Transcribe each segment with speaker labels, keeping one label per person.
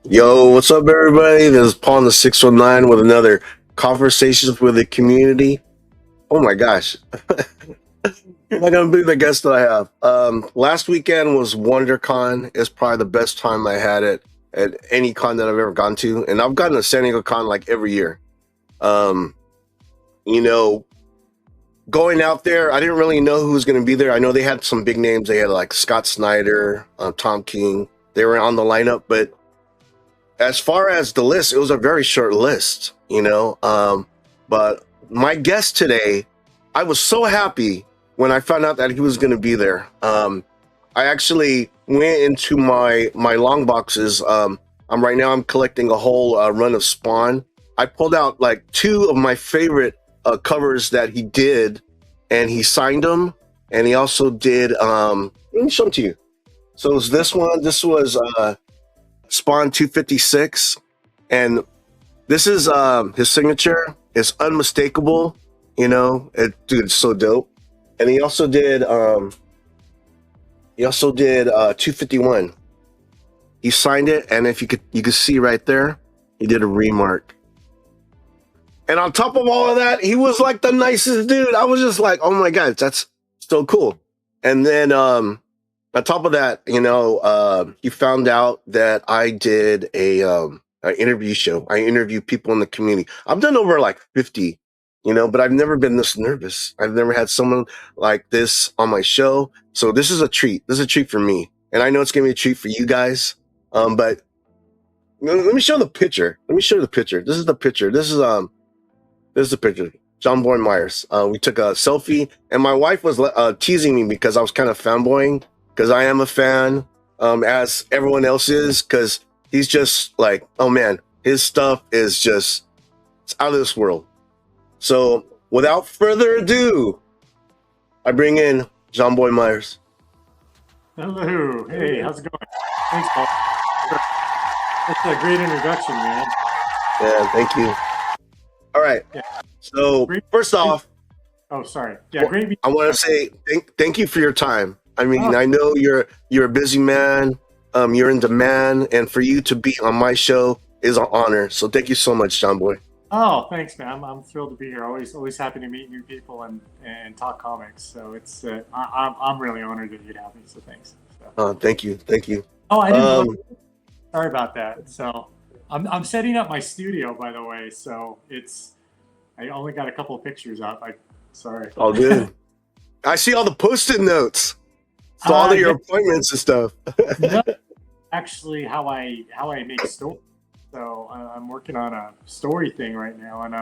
Speaker 1: Yo, what's up, everybody? This is Paul in the 619 with another Conversations with the Community. Oh my gosh. You're not going to believe the guest that I have. Last weekend was WonderCon. It's probably the best time I had it at any con that I've ever gone to. And I've gotten to San Diego Con like every year. You know, going out there, I didn't really know who was going to be there. I know they had some big names. They had like Scott Snyder, Tom King. They were on the lineup, but as far as the list, it was a very short list, you know. But my guest today, I was so happy when I found out that he was going to be there. I actually went into my long boxes. I'm collecting a whole run of Spawn. I pulled out like two of my favorite covers that he did, and he signed them. And he also did. Let me show them to you. So it was this one. This was Spawn 256, and this is his signature. It's unmistakable, you know. Dude, it's so dope. And he also did 251. He signed it, and if you could see right there, he did a remark. And on top of all of that, he was like the nicest dude. I was just like, oh my god, that's so cool. And then on top of that, you know, he found out that I did an interview show. I interview people in the community. I've done over like 50, you know, but I've never been this nervous. I've never had someone like this on my show. So this is a treat. This is a treat for me. And I know it's going to be a treat for you guys. But let me show the picture. Let me show the picture. This is the picture. This is the picture. Jonboy Meyers. We took a selfie, and my wife was teasing me because I was kind of fanboying. Because I am a fan, as everyone else is, because he's just like, oh man, his stuff is just, it's out of this world. So without further ado, I bring in Jonboy Meyers.
Speaker 2: Hello. Hey, how's it going? Thanks, Paul. That's a great introduction, man.
Speaker 1: Yeah, thank you. All right. Yeah. So first off,
Speaker 2: oh, sorry. Yeah, great.
Speaker 1: I want to say thank you for your time. I mean, I know you're a busy man. You're in demand, and for you to be on my show is an honor. So thank you so much, Jonboy.
Speaker 2: Oh, thanks, man. I'm thrilled to be here. Always happy to meet new people and talk comics. So it's I'm really honored that you'd have me. So thanks. So.
Speaker 1: Thank you.
Speaker 2: Oh, I didn't. Sorry about that. So I'm setting up my studio, by the way. So I only got a couple of pictures up. Sorry.
Speaker 1: All good. I see all the post-it notes. So all of your appointments and stuff.
Speaker 2: No, actually, how I make stories. So I'm working on a story thing right now, and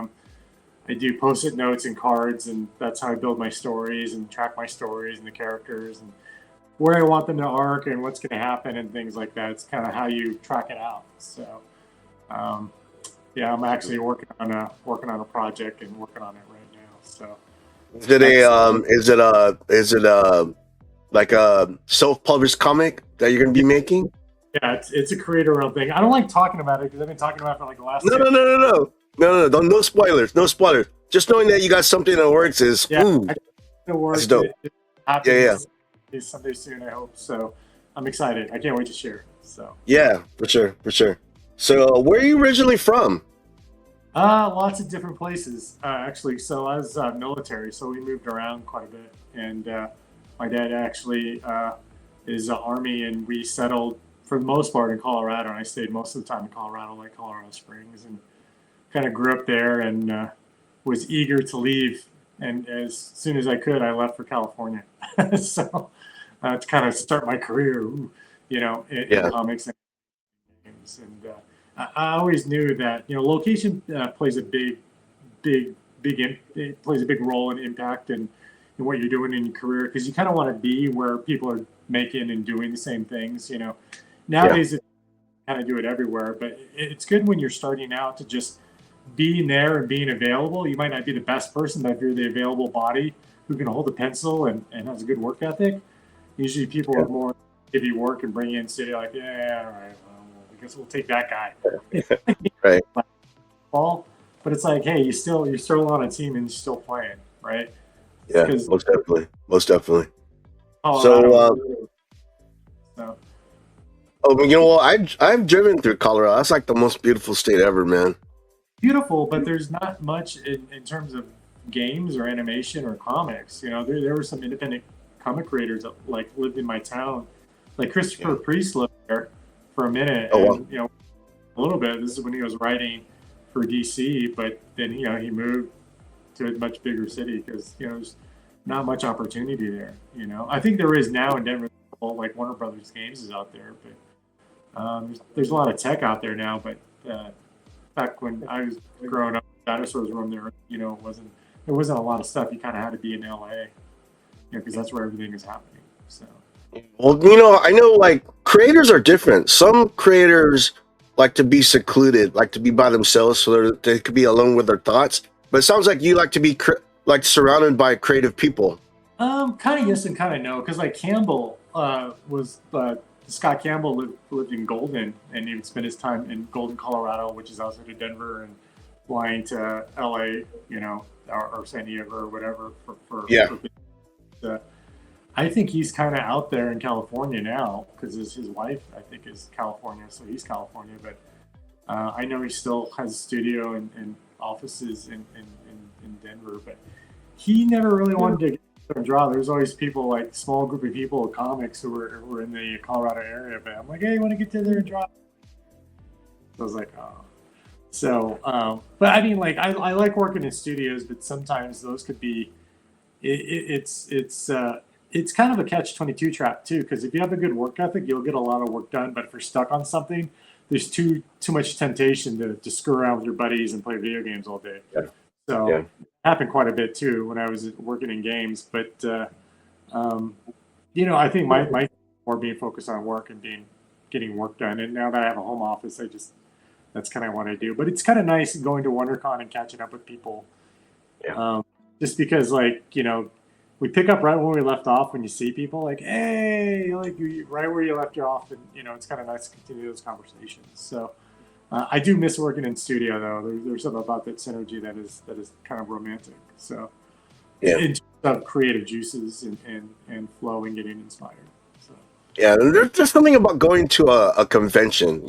Speaker 2: I do post-it notes and cards, and that's how I build my stories and track my stories and the characters and where I want them to arc and what's going to happen and things like that. It's kind of how you track it out. So, yeah, I'm actually working on a project and working on it right now. So,
Speaker 1: is it like a self-published comic that you're going to be making?
Speaker 2: Yeah, it's a creator-owned thing. I don't like talking about it because I've been talking about it for like the last.
Speaker 1: No. No spoilers. No spoilers. Just knowing that you got something in the works is
Speaker 2: that's dope.
Speaker 1: Yeah.
Speaker 2: Someday soon, I hope. So I'm excited. I can't wait to share. So
Speaker 1: yeah, for sure. So where are you originally from?
Speaker 2: Lots of different places, actually. So I was military, so we moved around quite a bit. And my dad actually is Army, and we settled for the most part in Colorado. And I stayed most of the time in Colorado, like Colorado Springs, and kind of grew up there and was eager to leave. And as soon as I could, I left for California. So to kind of start my career, in comics and games. And I always knew that location plays a big role and impact in what you're doing in your career, because you kind of want to be where people are making and doing the same things. Nowadays you kind of do it everywhere, but it's good when you're starting out to just being there and being available. You might not be the best person, but if you're the available body who can hold a pencil and has a good work ethic, usually people are more give you work and bring you in studio like, yeah, all right, well, I guess we'll take that guy.
Speaker 1: Right.
Speaker 2: But it's like, hey, you're still on a team and you're still playing, right?
Speaker 1: Yeah, most definitely. I've driven through Colorado. That's like the most beautiful state ever, man.
Speaker 2: Beautiful, but there's not much in terms of games or animation or comics. There were some independent comic creators that like lived in my town, like Christopher Priest lived there for a minute. A little bit. This is when he was writing for DC, but then he moved to a much bigger city because there's not much opportunity there. I think there is now in Denver. Like Warner Brothers Games is out there, but there's a lot of tech out there now. But back when I was growing up, dinosaurs roam there. There wasn't a lot of stuff. You kind of had to be in LA, because that's where everything is happening. So.
Speaker 1: Well, I know like creators are different. Some creators like to be secluded, like to be by themselves, so they could be alone with their thoughts. But it sounds like you like to be surrounded by creative people.
Speaker 2: Kind of yes and kind of no, because like Campbell was Scott Campbell lived in Golden, and he would spend his time in Golden, Colorado, which is outside of Denver, and flying to LA, or San Diego or whatever for I think he's kind of out there in California now because his wife, I think, is California, so he's California. But I know he still has a studio and offices in Denver, but he never really wanted to get there and draw. There's always people, like small group of people, comics who were in the Colorado area. But I'm like, hey, you want to get there and draw? So I was like, oh. So, but I mean, like, I like working in studios, but sometimes those could be, it's kind of a catch-22 trap too, because if you have a good work ethic, you'll get a lot of work done. But if you're stuck on something, there's too much temptation to screw around with your buddies and play video games all day. Yeah. So it happened quite a bit too when I was working in games. But I think my more being focused on work and getting work done. And now that I have a home office, that's kind of what I do. But it's kind of nice going to WonderCon and catching up with people. Yeah. Just because, like, we pick up right when we left off. When you see people, like, hey, like right where you left off, and it's kind of nice to continue those conversations. So I do miss working in studio, though. There's something about that synergy that is kind of romantic. So in terms of creative juices and flow and getting inspired. So
Speaker 1: there's something about going to a convention.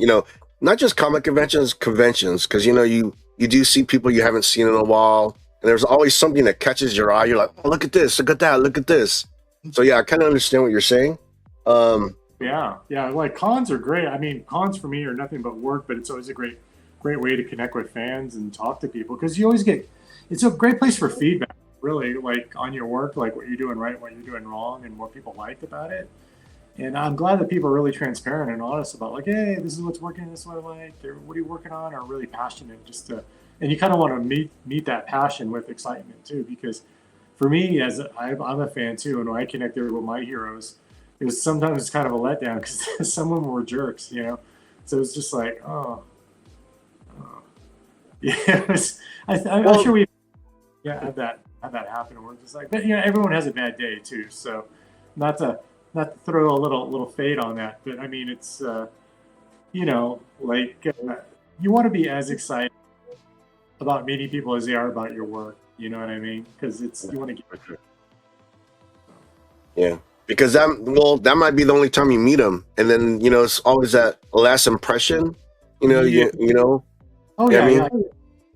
Speaker 1: Not just comic conventions, because you do see people you haven't seen in a while. And there's always something that catches your eye. You're like, oh, look at this, look at that, look at this. So I kind of understand what you're saying.
Speaker 2: Like cons are great. I mean, cons for me are nothing but work, but it's always a great way to connect with fans and talk to people, because you always it's a great place for feedback. really like on your work, like what you're doing right, what you're doing wrong, and what people liked about it. And I'm glad that people are really transparent and honest about like, hey, this is what's working, this is what I like, or what are you working on, are really passionate just to, and you kind of want to meet that passion with excitement too, because for me, I'm a fan too, and when I connected with my heroes, it was sometimes kind of a letdown because some of them were jerks, you know. So it's just like, oh. Yeah, I'm sure we had that happen. We're just like, but you know, everyone has a bad day too. So not to throw a little fade on that, but I mean, it's you know, like you want to be as excited about meeting people as they are about your work. You know what I mean? Because you want to get.
Speaker 1: Yeah, because that might be the only time you meet them, and then you know it's always that last impression. You know, you know.
Speaker 2: Oh yeah,
Speaker 1: I mean,
Speaker 2: yeah.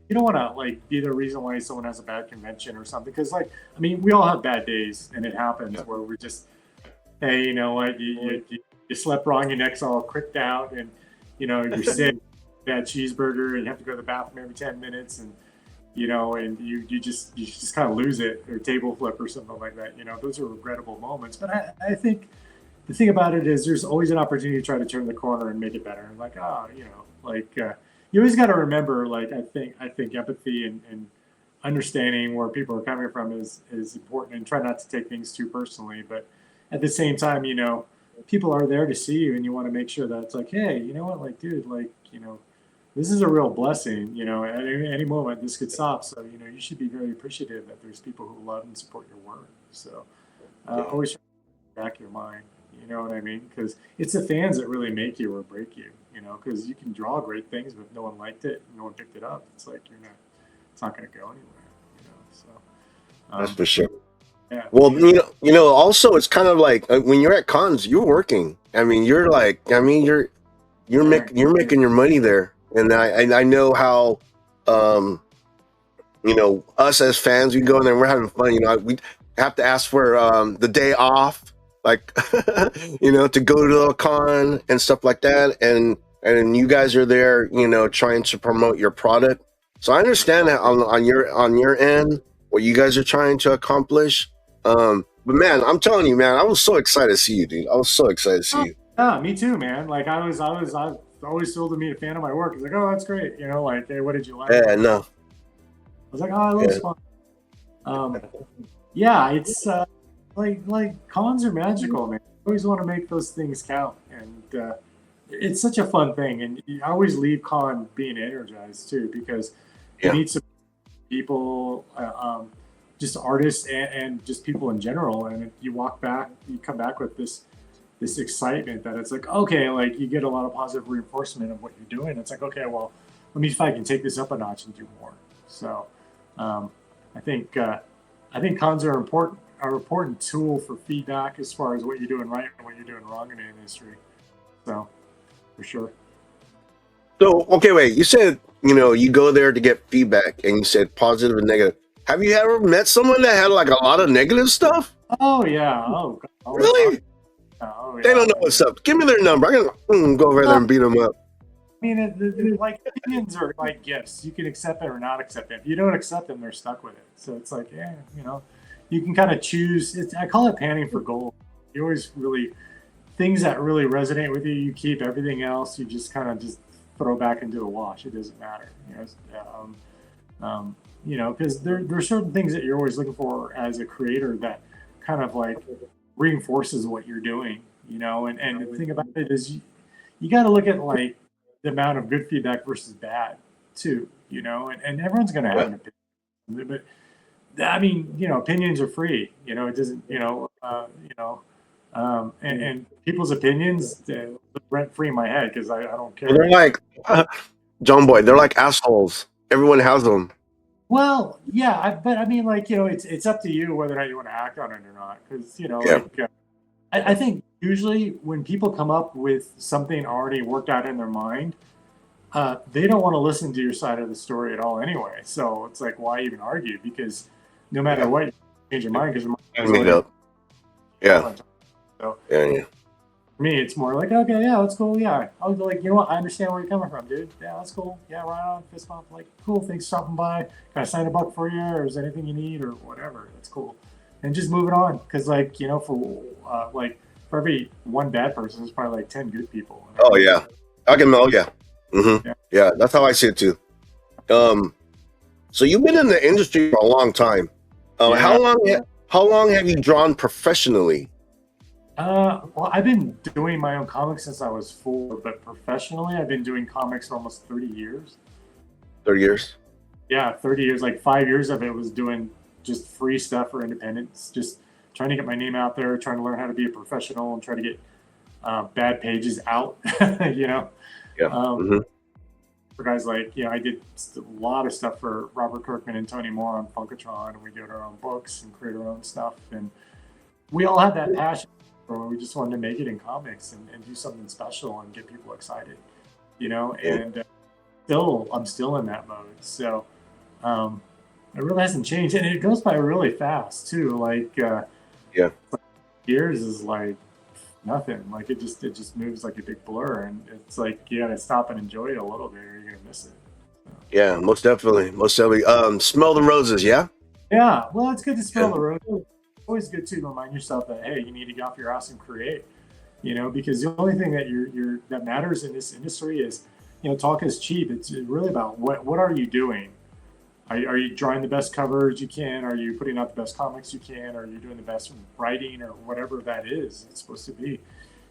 Speaker 2: You don't want to like be the reason why someone has a bad convention or something. Because like, I mean, we all have bad days, and it happens where we're just, hey, you know what, you slept wrong, your neck's all cricked out, and you know you're sick, bad cheeseburger, and you have to go to the bathroom every 10 minutes, and you know, and you just kind of lose it, or table flip or something like that. You know, those are regrettable moments. But I think the thing about it is there's always an opportunity to try to turn the corner and make it better. And like, you know, like you always got to remember, like I think empathy and understanding where people are coming from is important, and try not to take things too personally. But at the same time, you know, people are there to see you, and you want to make sure that it's like, hey, you know what, like, dude, like, you know, this is a real blessing. You know, at any moment this could stop. So, you know, you should be very appreciative that there's people who love and support your work. So always back your mind. You know what I mean? Because it's the fans that really make you or break you. You know, because you can draw great things, but if no one liked it, no one picked it up, it's like it's not going to go anywhere. You know, so
Speaker 1: that's for sure.
Speaker 2: Yeah.
Speaker 1: Well, you know. Also, it's kind of like when you're at cons, you're working. I mean, you're making your money there, and I know how, you know, us as fans, we go in there and we're having fun. You know, we have to ask for the day off, like you know, to go to a con and stuff like that, and you guys are there, you know, trying to promote your product. So I understand that on your end, what you guys are trying to accomplish. But man, I'm telling you, man, I was so excited to see you, dude. I was so excited to see you.
Speaker 2: Yeah, me too, man. Like I was always told to meet a fan of my work. It's like, oh, that's great. You know, like, hey, what did you like?
Speaker 1: Yeah, no.
Speaker 2: I was like, oh, it looks fun. Yeah, it's like cons are magical, man. I always want to make those things count, and it's such a fun thing. And I always leave con being energized too, because you meet some people, just artists and just people in general, and you come back with this excitement that it's like, okay, like you get a lot of positive reinforcement of what you're doing. It's like, okay, well, let me see if I can take this up a notch and do more. So I think cons are important tool for feedback as far as what you're doing right and what you're doing wrong in the industry. So for sure.
Speaker 1: So okay, wait. You said, you know, you go there to get feedback, and you said positive and negative. Have you ever met someone that had like a lot of negative stuff?
Speaker 2: Oh yeah. Oh God.
Speaker 1: Really?
Speaker 2: Oh, yeah.
Speaker 1: They don't know what's up. Give me their number. I can go over there and beat them up.
Speaker 2: I mean, like opinions are like gifts. You can accept them or not accept them. If you don't accept them, they're stuck with it. So it's like, yeah, you know, you can kind of choose. I call it panning for gold. You always really things that really resonate with you. You keep everything else. You just kind of just throw back into the wash. It doesn't matter. You know, because there are certain things that you're always looking for as a creator that kind of like reinforces what you're doing, you know, and the thing about it is you got to look at like the amount of good feedback versus bad too, you know, and everyone's going to have an opinion, but I mean, you know, opinions are free, you know, it doesn't, and people's opinions rent free in my head because I don't care.
Speaker 1: They're like Jonboy, they're like assholes. Everyone has them.
Speaker 2: Well, yeah, but I mean, like, you know, it's up to you whether or not you want to act on it or not. Because, you know, like, I think usually when people come up with something already worked out in their mind, they don't want to listen to your side of the story at all anyway. So it's like, why even argue? Because no matter what, you change your mind because your mind
Speaker 1: Yeah.
Speaker 2: So, For me, it's more like, okay, yeah, that's cool. Yeah, I was like, you know what? I understand where you're coming from, dude. Yeah, that's cool. Yeah, right on. Fist bump. Like, cool. Thanks for stopping by. Can I sign a book for you, or is there anything you need, or whatever? That's cool. And just moving on, because like for every one bad person, there's probably like 10 good people.
Speaker 1: Oh yeah, I can. Oh yeah.
Speaker 2: Yeah.
Speaker 1: Yeah, that's how I see it too. So you've been in the industry for a long time.
Speaker 2: Yeah.
Speaker 1: How long have you drawn professionally?
Speaker 2: Well, I've been doing my own comics since I was 4, but professionally, I've been doing comics for almost 30 years.
Speaker 1: 30 years.
Speaker 2: Yeah, 30 years. Like 5 years of it was doing just free stuff for independents, just trying to get my name out there, trying to learn how to be a professional and try to get bad pages out, you know.
Speaker 1: Yeah.
Speaker 2: For guys like, I did a lot of stuff for Robert Kirkman and Tony Moore on Funkatron, and we did our own books and create our own stuff. And we all had that passion for we just wanted to make it in comics and do something special and get people excited, and I'm still in that mode. So it really hasn't changed. And it goes by really fast too. Like, years is like nothing. Like it just moves like a big blur, and it's like you gotta stop and enjoy it a little bit, or you're gonna miss it. So.
Speaker 1: Yeah, most definitely. Smell the roses. Yeah.
Speaker 2: Yeah. Well, it's good to smell the roses. Always good to remind yourself that hey, you need to get off your ass and create. Because the only thing that that matters in this industry is, talk is cheap. It's really about what are you doing. Are you drawing the best covers you can? Are you putting out the best comics you can? Are you doing the best writing or whatever that is? It's supposed to be.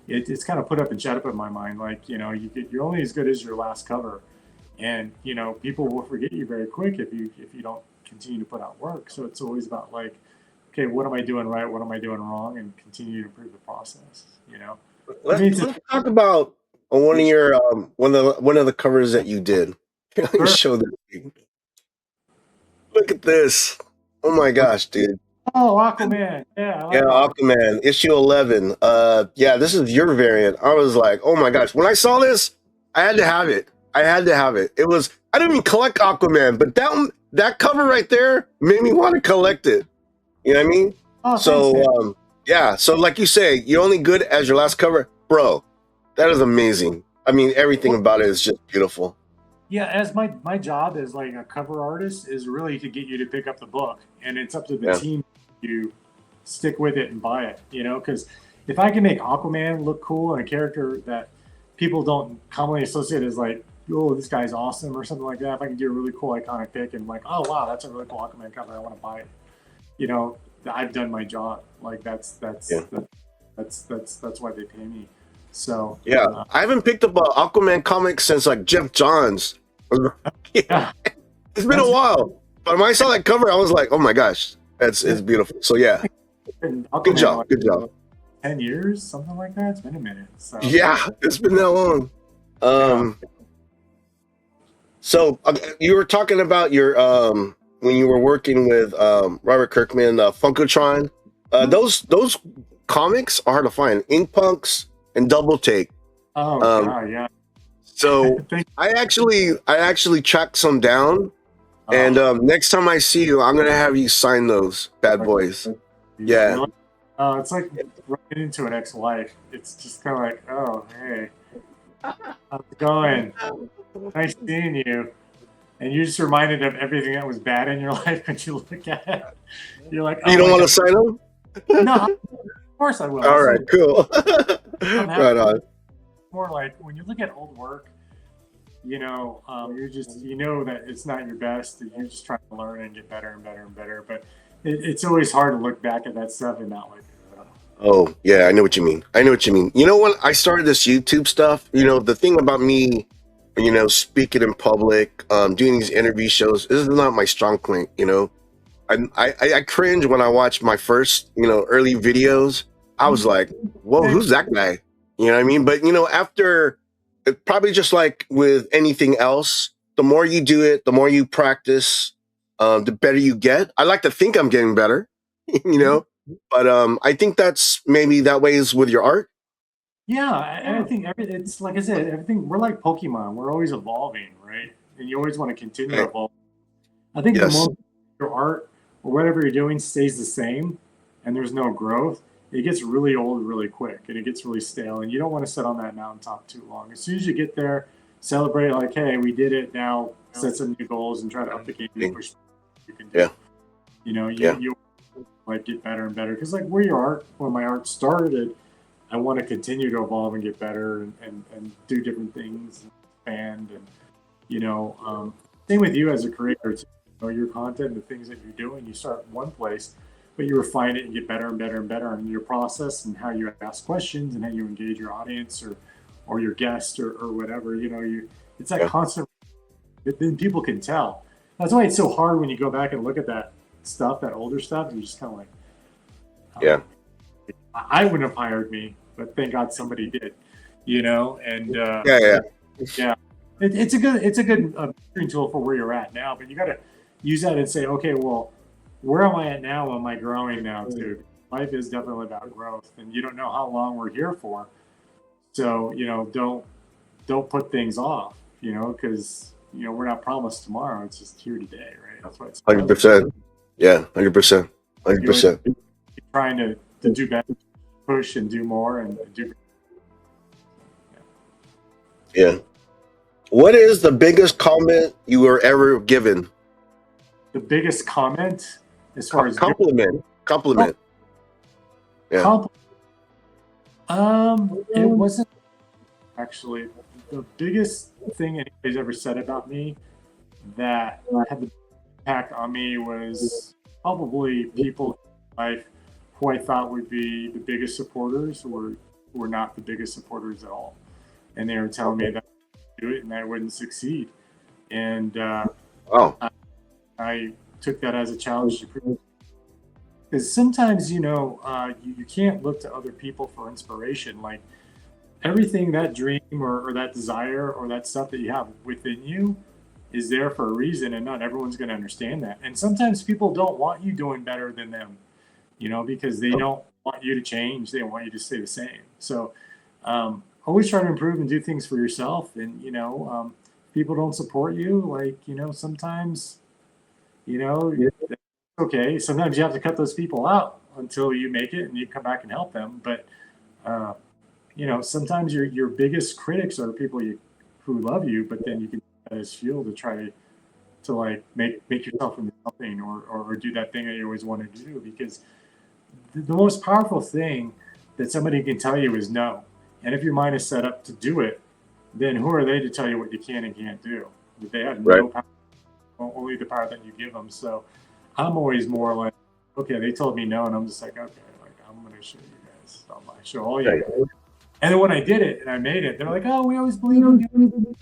Speaker 2: It's kind of put up and shut up in my mind. Like, you're only as good as your last cover, and people will forget you very quick if you don't continue to put out work. So it's always about like, okay, what am I doing right? What am I doing wrong? And continue to improve the process.
Speaker 1: Let's talk about one of your one of the covers that you did. Let me show this. Look at this. Oh my gosh, dude.
Speaker 2: Oh, Aquaman. Yeah.
Speaker 1: Aquaman, issue 11. This is your variant. I was like, oh my gosh. When I saw this, I had to have it. I didn't even collect Aquaman, but that cover right there made me want to collect it. You know what I mean?
Speaker 2: Oh,
Speaker 1: so so like you say, you're only good as your last cover. Bro, that is amazing. I mean, everything about it is just beautiful.
Speaker 2: Yeah, as my job as like a cover artist is really to get you to pick up the book, and it's up to the team to stick with it and buy it. Because if I can make Aquaman look cool and a character that people don't commonly associate as like, oh, this guy's awesome or something like that, if I can do a really cool iconic pick and like, oh wow, that's a really cool Aquaman cover, I want to buy it. I've done my job. Like that's why they pay me. So
Speaker 1: I haven't picked up an Aquaman comic since like Jeff Johns. It's been a while, but when I saw that cover, I was like, "Oh my gosh, it's beautiful." So good job.
Speaker 2: 10 years, something like that. It's been a minute. So.
Speaker 1: Yeah, it's been that long. So you were talking about your when you were working with Robert Kirkman, Funkatron. Those comics are hard to find. Ink Punks and Double Take.
Speaker 2: Oh yeah.
Speaker 1: So I actually tracked some down, and next time I see you, I'm gonna have you sign those bad boys. Yeah.
Speaker 2: It's like running into an ex-wife. It's just kind of like, oh hey, how's it going? Nice seeing you. And you're just reminded of everything that was bad in your life when you look at it. You're like,
Speaker 1: you don't want to sign them?
Speaker 2: No, of course I will.
Speaker 1: All right, cool. Right on.
Speaker 2: More like when you look at old work, you're just that it's not your best. You're just trying to learn and get better and better and better. But it's always hard to look back at that stuff and not like.
Speaker 1: Oh yeah, I know what you mean. When I started this YouTube stuff, the thing about me, speaking in public, doing these interview shows, this is not my strong point. I cringe when I watch my first, early videos. I was like, whoa, who's that guy? You know what I mean? But, after, probably just like with anything else, the more you do it, the more you practice, the better you get. I like to think I'm getting better, but I think that's maybe that way is with your art.
Speaker 2: Yeah, and I think it's like I said, everything, we're like Pokemon. We're always evolving, right? And you always want to continue to evolve. I think the more your art or whatever you're doing stays the same and there's no growth, it gets really old really quick, and it gets really stale, and you don't want to sit on that mountaintop too long. As soon as you get there, celebrate like, hey, we did it. Now set some new goals and try to up the game and push what you can do.
Speaker 1: Yeah.
Speaker 2: You know,
Speaker 1: Yeah.
Speaker 2: you like get better and better, because like where your art, when my art started, I want to continue to evolve and get better and do different things and expand. And same with you as a creator too. Your content, the things that you're doing, you start in one place, but you refine it and get better and better and better in your process and how you ask questions and how you engage your audience or your guest or whatever. It's that constant. Then people can tell. That's why it's so hard when you go back and look at that stuff, that older stuff, and you're just kind of like,
Speaker 1: yeah,
Speaker 2: I wouldn't have hired me, but thank God somebody did. And
Speaker 1: yeah.
Speaker 2: It's a good measuring tool for where you're at now, but you got to use that and say, okay, well, where am I at now? Am I growing now too? Life is definitely about growth, and you don't know how long we're here for. So don't put things off, because we're not promised tomorrow. It's just here today, right? That's why it's
Speaker 1: 100%. Yeah, 100%. 100%.
Speaker 2: Trying to do better, push and do more and do.
Speaker 1: Yeah. What is the biggest comment you were ever given?
Speaker 2: The biggest comment, as far as
Speaker 1: compliment. Yeah.
Speaker 2: It wasn't actually the biggest thing anybody's ever said about me that had the impact on me was probably people in life who I thought would be the biggest supporters were not the biggest supporters at all, and they were telling me that I would do it and I wouldn't succeed, and I took that as a challenge to prove. Because sometimes you can't look to other people for inspiration. Like everything, that dream or that desire or that stuff that you have within you is there for a reason, and not everyone's going to understand that. And sometimes people don't want you doing better than them, because they don't want you to change. They want you to stay the same. So always try to improve and do things for yourself. And people don't support you. Like sometimes okay. Sometimes you have to cut those people out until you make it and you come back and help them. But sometimes your biggest critics are people who love you, but then you can use that as fuel to try to like make yourself into something or do that thing that you always wanted to do. Because the most powerful thing that somebody can tell you is no. And if your mind is set up to do it, then who are they to tell you what you can and can't do? They have no power, only the power that you give them. So I'm always more like, okay, they told me no, and I'm just like, okay, like I'm gonna show you guys. I'm gonna show all you guys. And then when I did it and I made it, they're like, oh, we always believe in you.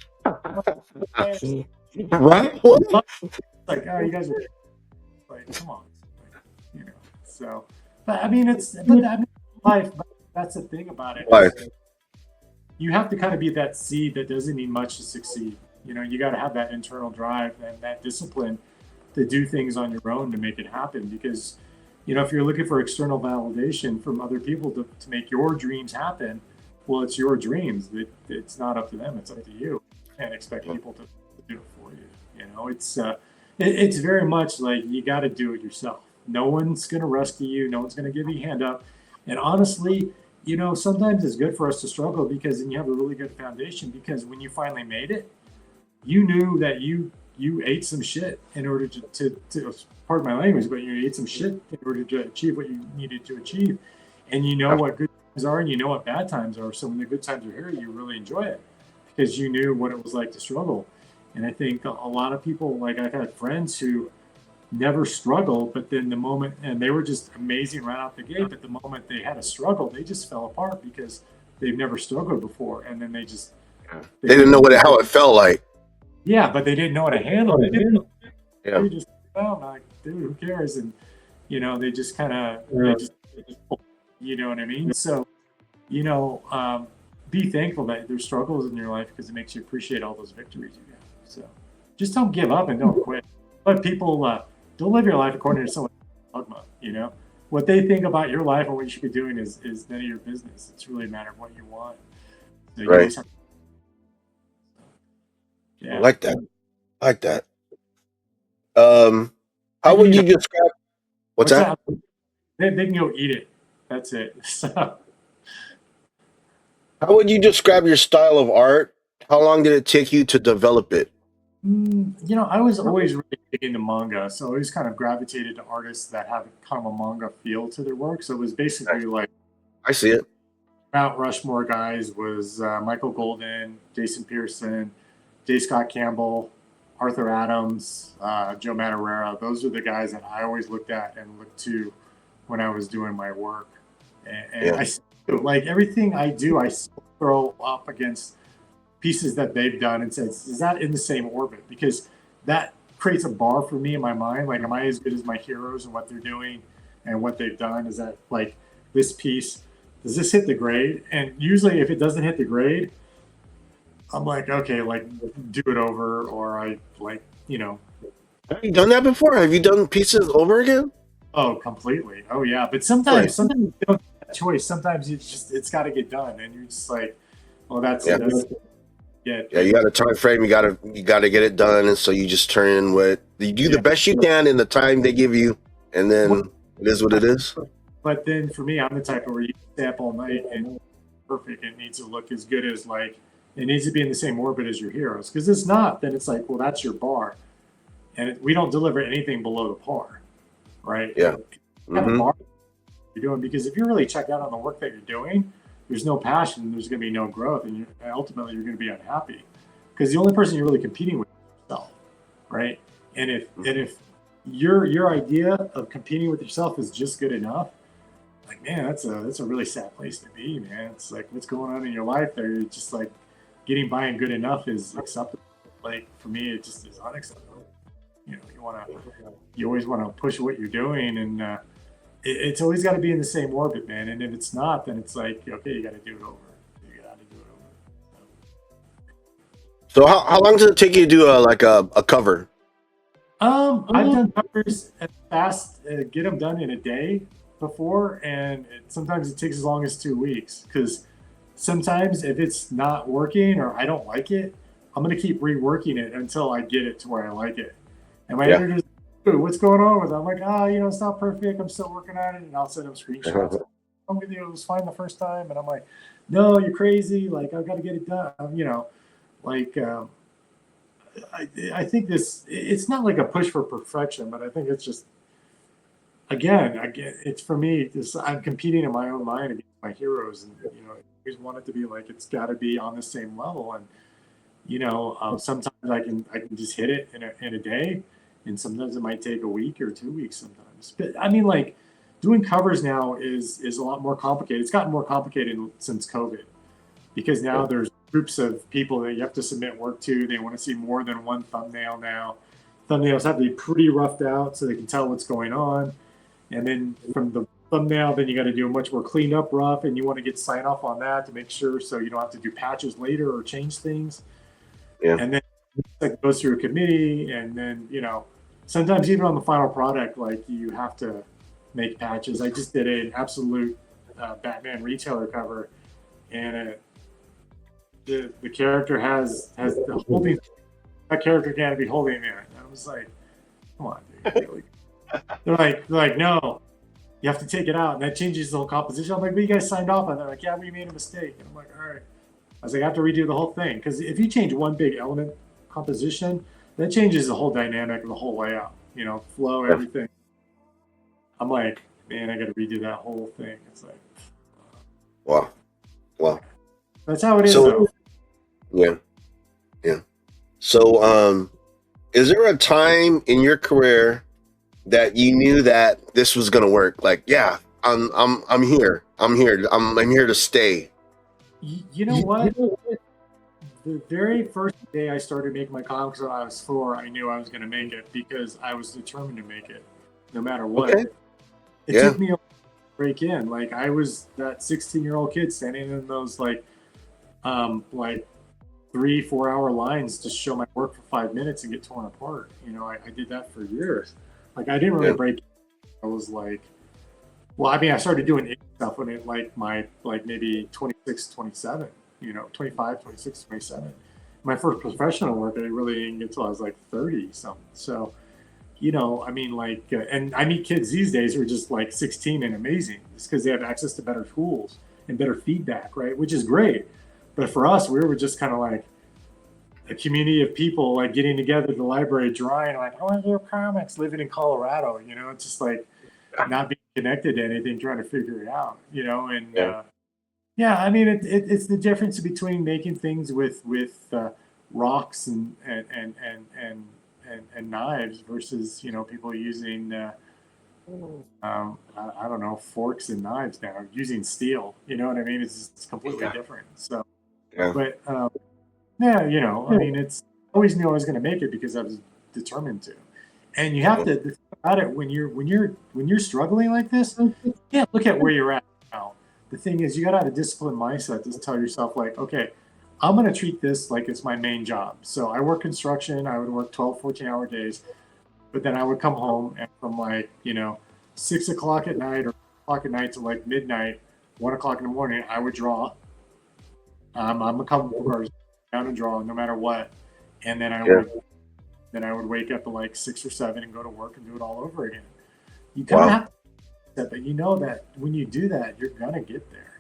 Speaker 1: Right?
Speaker 2: Like, oh, you guys are like, come on, So, but I mean, it's life. But that's the thing about it.
Speaker 1: Life.
Speaker 2: You have to kind of be that seed that doesn't need much to succeed. You got to have that internal drive and that discipline to do things on your own to make it happen. Because, if you're looking for external validation from other people to make your dreams happen, well, it's your dreams. It's not up to them. It's up to you. You can't expect people to do it for you. It's very much like you got to do it yourself. No one's going to rescue you. No one's going to give you a hand up. And honestly, sometimes it's good for us to struggle because then you have a really good foundation. Because when you finally made it, you knew that you ate some shit in order to pardon my language, but you ate some shit in order to achieve what you needed to achieve. And you know what good times are and you know what bad times are. So when the good times are here, you really enjoy it because you knew what it was like to struggle. And I think a lot of people, like I've had friends who never struggled, but then the moment, and they were just amazing right out the gate, but the moment they had a struggle, they just fell apart because they've never struggled before. And then they
Speaker 1: didn't know how it felt like.
Speaker 2: Yeah, but they didn't know how to handle it.
Speaker 1: Yeah.
Speaker 2: They just felt like, dude, who cares? And, they just kind of, you know what I mean? So, be thankful that there's struggles in your life because it makes you appreciate all those victories you have. So just don't give up and don't quit. Let people, don't live your life according to someone's dogma, What they think about your life and what you should be doing is none of your business. It's really a matter of what you want. So
Speaker 1: right.
Speaker 2: Yeah.
Speaker 1: I like that. How would you describe? What's that?
Speaker 2: They can go eat it. That's it. So,
Speaker 1: How would you describe your style of art? How long did it take you to develop it?
Speaker 2: I was always really big into manga, so I always kind of gravitated to artists that have kind of a manga feel to their work. So it was basically like
Speaker 1: I see it.
Speaker 2: Mount Rushmore guys was Michael Golden, Jason Pearson, J. Scott Campbell, Arthur Adams, Joe Madureira. Those are the guys that I always looked at and looked to when I was doing my work. And
Speaker 1: Yeah.
Speaker 2: I still, like everything I do, I still throw up against pieces that they've done and says, is that in the same orbit? Because that creates a bar for me in my mind. Like, am I as good as my heroes and what they're doing and what they've done? Is that like this piece? Does this hit the grade? And usually, if it doesn't hit the grade, I'm like, okay, like do it over, or I like,
Speaker 1: Have you done that before? Have you done pieces over again?
Speaker 2: oh, completely, oh yeah. But
Speaker 1: Right.
Speaker 2: sometimes you don't have that choice. Sometimes it's got to get done, and you're just like, well,
Speaker 1: Yeah.
Speaker 2: that's yeah,
Speaker 1: Yeah, you got a time frame. You gotta get it done, and so you just turn in what you do the best you can in the time they give you, and then it is what it is.
Speaker 2: But then for me, I'm the type where you stay up all night and perfect. It needs to look as good as like it needs to be in the same orbit as your heroes. Because it's not, then it's like, well, that's your bar, and we don't deliver anything below the par, right?
Speaker 1: Yeah.
Speaker 2: What kind of
Speaker 1: Hmm.
Speaker 2: bar you're doing, because if you're really checked out on the work that you're doing, there's no passion, there's going to be no growth, and ultimately you're going to be unhappy because the only person you're really competing with is yourself, right? And if your idea of competing with yourself is just good enough, like man, that's a really sad place to be, man. It's like what's going on in your life there. You're just like getting by and good enough is acceptable. Like for me, it just is unacceptable. You always want to push what you're doing, and it's always got to be in the same orbit, man. And if it's not, then it's like okay, you got to do it over. You got to do it
Speaker 1: So how long does it take you to do a cover?
Speaker 2: over. I've done covers as fast, get them done in a day before, and sometimes it takes as long as 2 weeks because sometimes if it's not working or I don't like it, I'm gonna keep reworking it until I get it to where I like it. And my
Speaker 1: Yeah.
Speaker 2: editor's like, "Dude, what's going on with it?" I'm like, it's not perfect. I'm still working on it, and I'll send them screenshots. I'm with you. It was fine the first time, and I'm like, no, you're crazy. Like I've got to get it done. Like I think it's not like a push for perfection, but I think it's just again, it's for me. I'm competing in my own mind against my heroes, and I always want it to be like it's got to be on the same level. And sometimes I can just hit it in a day, and sometimes it might take a week or 2 weeks. Sometimes, but I mean, like doing covers now is a lot more complicated. It's gotten more complicated since COVID because now there's groups of people that you have to submit work to. They want to see more than one thumbnail now. Thumbnails have to be pretty roughed out so they can tell what's going on. And then from the thumbnail, then you got to do a much more cleaned up rough, and you want to get sign off on that to make sure so you don't have to do patches later or change things.
Speaker 1: Yeah.
Speaker 2: And then it goes through a committee, and then sometimes even on the final product, like you have to make patches. I just did an absolute Batman retailer cover, and the character has the holding. That character can't be holding there. And I was like, come on, dude. Really? They're like, no, you have to take it out, and that changes the whole composition. I'm like, but you guys signed off on that. They're like, yeah, we made a mistake. And I'm like, all right. I was like, I have to redo the whole thing because if you change one big element composition, that changes the whole dynamic of the whole layout. Flow, everything. I'm like, man, I got to redo that whole thing. It's like,
Speaker 1: Wow.
Speaker 2: that's how it is,
Speaker 1: So
Speaker 2: though.
Speaker 1: yeah. So is there a time in your career that you knew that this was gonna work? Like, yeah, I'm here. I'm here to stay.
Speaker 2: You know what? The very first day I started making my comics when I was 4, I knew I was going to make it because I was determined to make it, no matter what.
Speaker 1: Okay.
Speaker 2: It
Speaker 1: Yeah.
Speaker 2: took me a while to break in. Like I was that 16-year-old kid standing in those like 3-4 hour lines to show my work for 5 minutes and get torn apart. I did that for years. Like I didn't really break in. I was like, well, I mean, I started doing stuff when it maybe 26, 27, 25, 26, 27. My first professional work, I really didn't get till I was like 30 something. So you know, I mean, like, and I meet kids these days who are just like 16 and amazing, just because they have access to better tools and better feedback, right? Which is great. But for us, we were just kind of like a community of people like getting together at the library, drawing, like, I want to do comics, living in Colorado, you know, it's just like not being connected to anything, trying to figure it out, you know, and
Speaker 1: Yeah.
Speaker 2: yeah, I mean, it's the difference between making things with rocks and knives versus, you know, people using I don't know, forks and knives now, using steel. You know what I mean? It's completely
Speaker 1: Yeah.
Speaker 2: different. So,
Speaker 1: Yeah.
Speaker 2: but yeah, you know, I mean, it's I always knew I was going to make it because I was determined to. And you have to the thing about it when you're struggling like this, you can't look at where you're at now. The thing is, you got to have a disciplined mindset to tell yourself, like, okay, I'm going to treat this like it's my main job. So I work construction. I would work 12, 14-hour days, but then I would come home and from like, you know, 6 o'clock at night or o'clock at night to like midnight, 1 o'clock in the morning, I would draw. I'm a couple hours down and draw no matter what, and then I would wake up at like 6 or 7 and go to work and do it all over again. You kind of have to that, but you know that when you do that, you're gonna get there,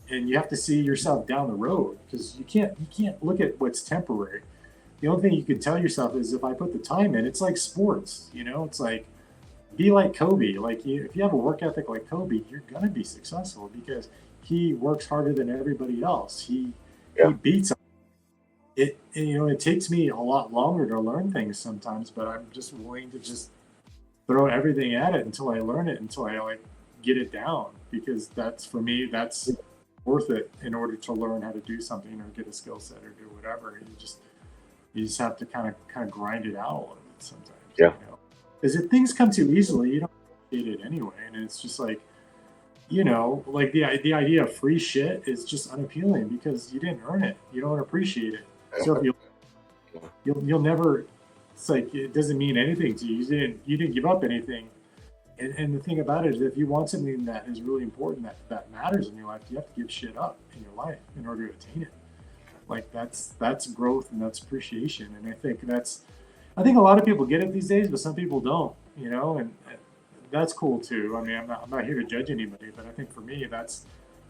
Speaker 2: and you have to see yourself down the road because you can't look at what's temporary. The only thing you can tell yourself is if I put the time in, it's like sports, you know, it's like be like Kobe. Like if you have a work ethic like Kobe, you're gonna be successful because he works harder than everybody else. He beats it. You know, it takes me a lot longer to learn things sometimes, but I'm just willing to just throw everything at it until I learn it, until I like get it down, because that's for me, that's worth it in order to learn how to do something or get a skill set or do whatever. You just have to kind of grind it out a little bit sometimes.
Speaker 1: Yeah.
Speaker 2: You know? Because if things come too easily, you don't appreciate it anyway, and it's just like, you know, like the idea of free shit is just unappealing because you didn't earn it. You don't appreciate it. So if you'll never. It's like it doesn't mean anything to you. You didn't give up anything. And the thing about it is, if you want something that is really important, that matters in your life, you have to give shit up in your life in order to attain it. Like that's growth and that's appreciation. And I think a lot of people get it these days, but some people don't. You know, and that's cool too. I mean, I'm not here to judge anybody, but I think for me,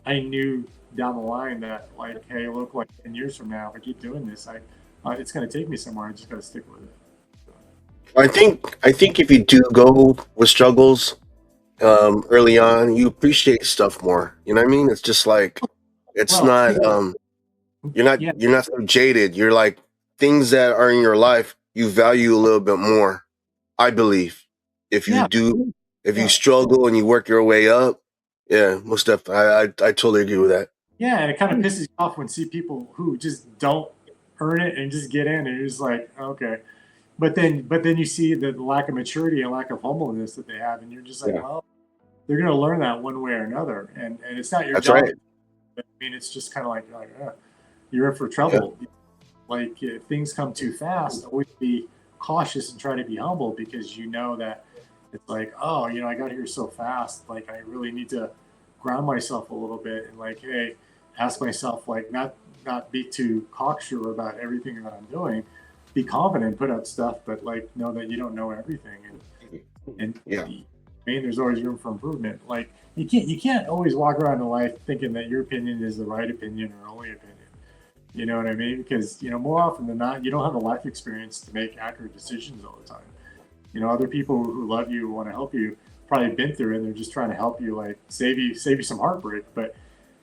Speaker 2: I knew down the line that like, hey, look, like 10 years from now, if I keep doing this, it's going to take me somewhere. I just got to stick with it.
Speaker 1: I think if you do go with struggles early on, you appreciate stuff more. You know what I mean? It's just like it's
Speaker 2: Well,
Speaker 1: not
Speaker 2: yeah,
Speaker 1: you're not so jaded. You're like things that are in your life you value a little bit more. I believe if you
Speaker 2: yeah,
Speaker 1: do, if you
Speaker 2: yeah,
Speaker 1: struggle and you work your way up, yeah, most definitely. I totally agree with that.
Speaker 2: yeah. And it kind of pisses you off when you see people who just don't earn it and just get in, and you're just like, okay. But then you see the lack of maturity and lack of humbleness that they have, and you're just like,
Speaker 1: Yeah,
Speaker 2: well, they're going to learn that one way or another, and it's not your
Speaker 1: that's
Speaker 2: job.
Speaker 1: right.
Speaker 2: I mean, it's just kind of like you're in for
Speaker 1: Yeah,
Speaker 2: trouble. Like if things come too fast, always be cautious and try to be humble because you know that it's like, oh, you know, I got here so fast. Like I really need to ground myself a little bit and like, hey, ask myself like not be too cocksure about everything that I'm doing. Be confident, put out stuff, but like know that you don't know everything, and
Speaker 1: yeah,
Speaker 2: I mean, there's always room for improvement. Like you can't always walk around in life thinking that your opinion is the right opinion or only opinion. You know what I mean? Because you know more often than not, you don't have the life experience to make accurate decisions all the time. You know, other people who love you, want to help you, probably been through it, and they're just trying to help you, like save you some heartbreak. But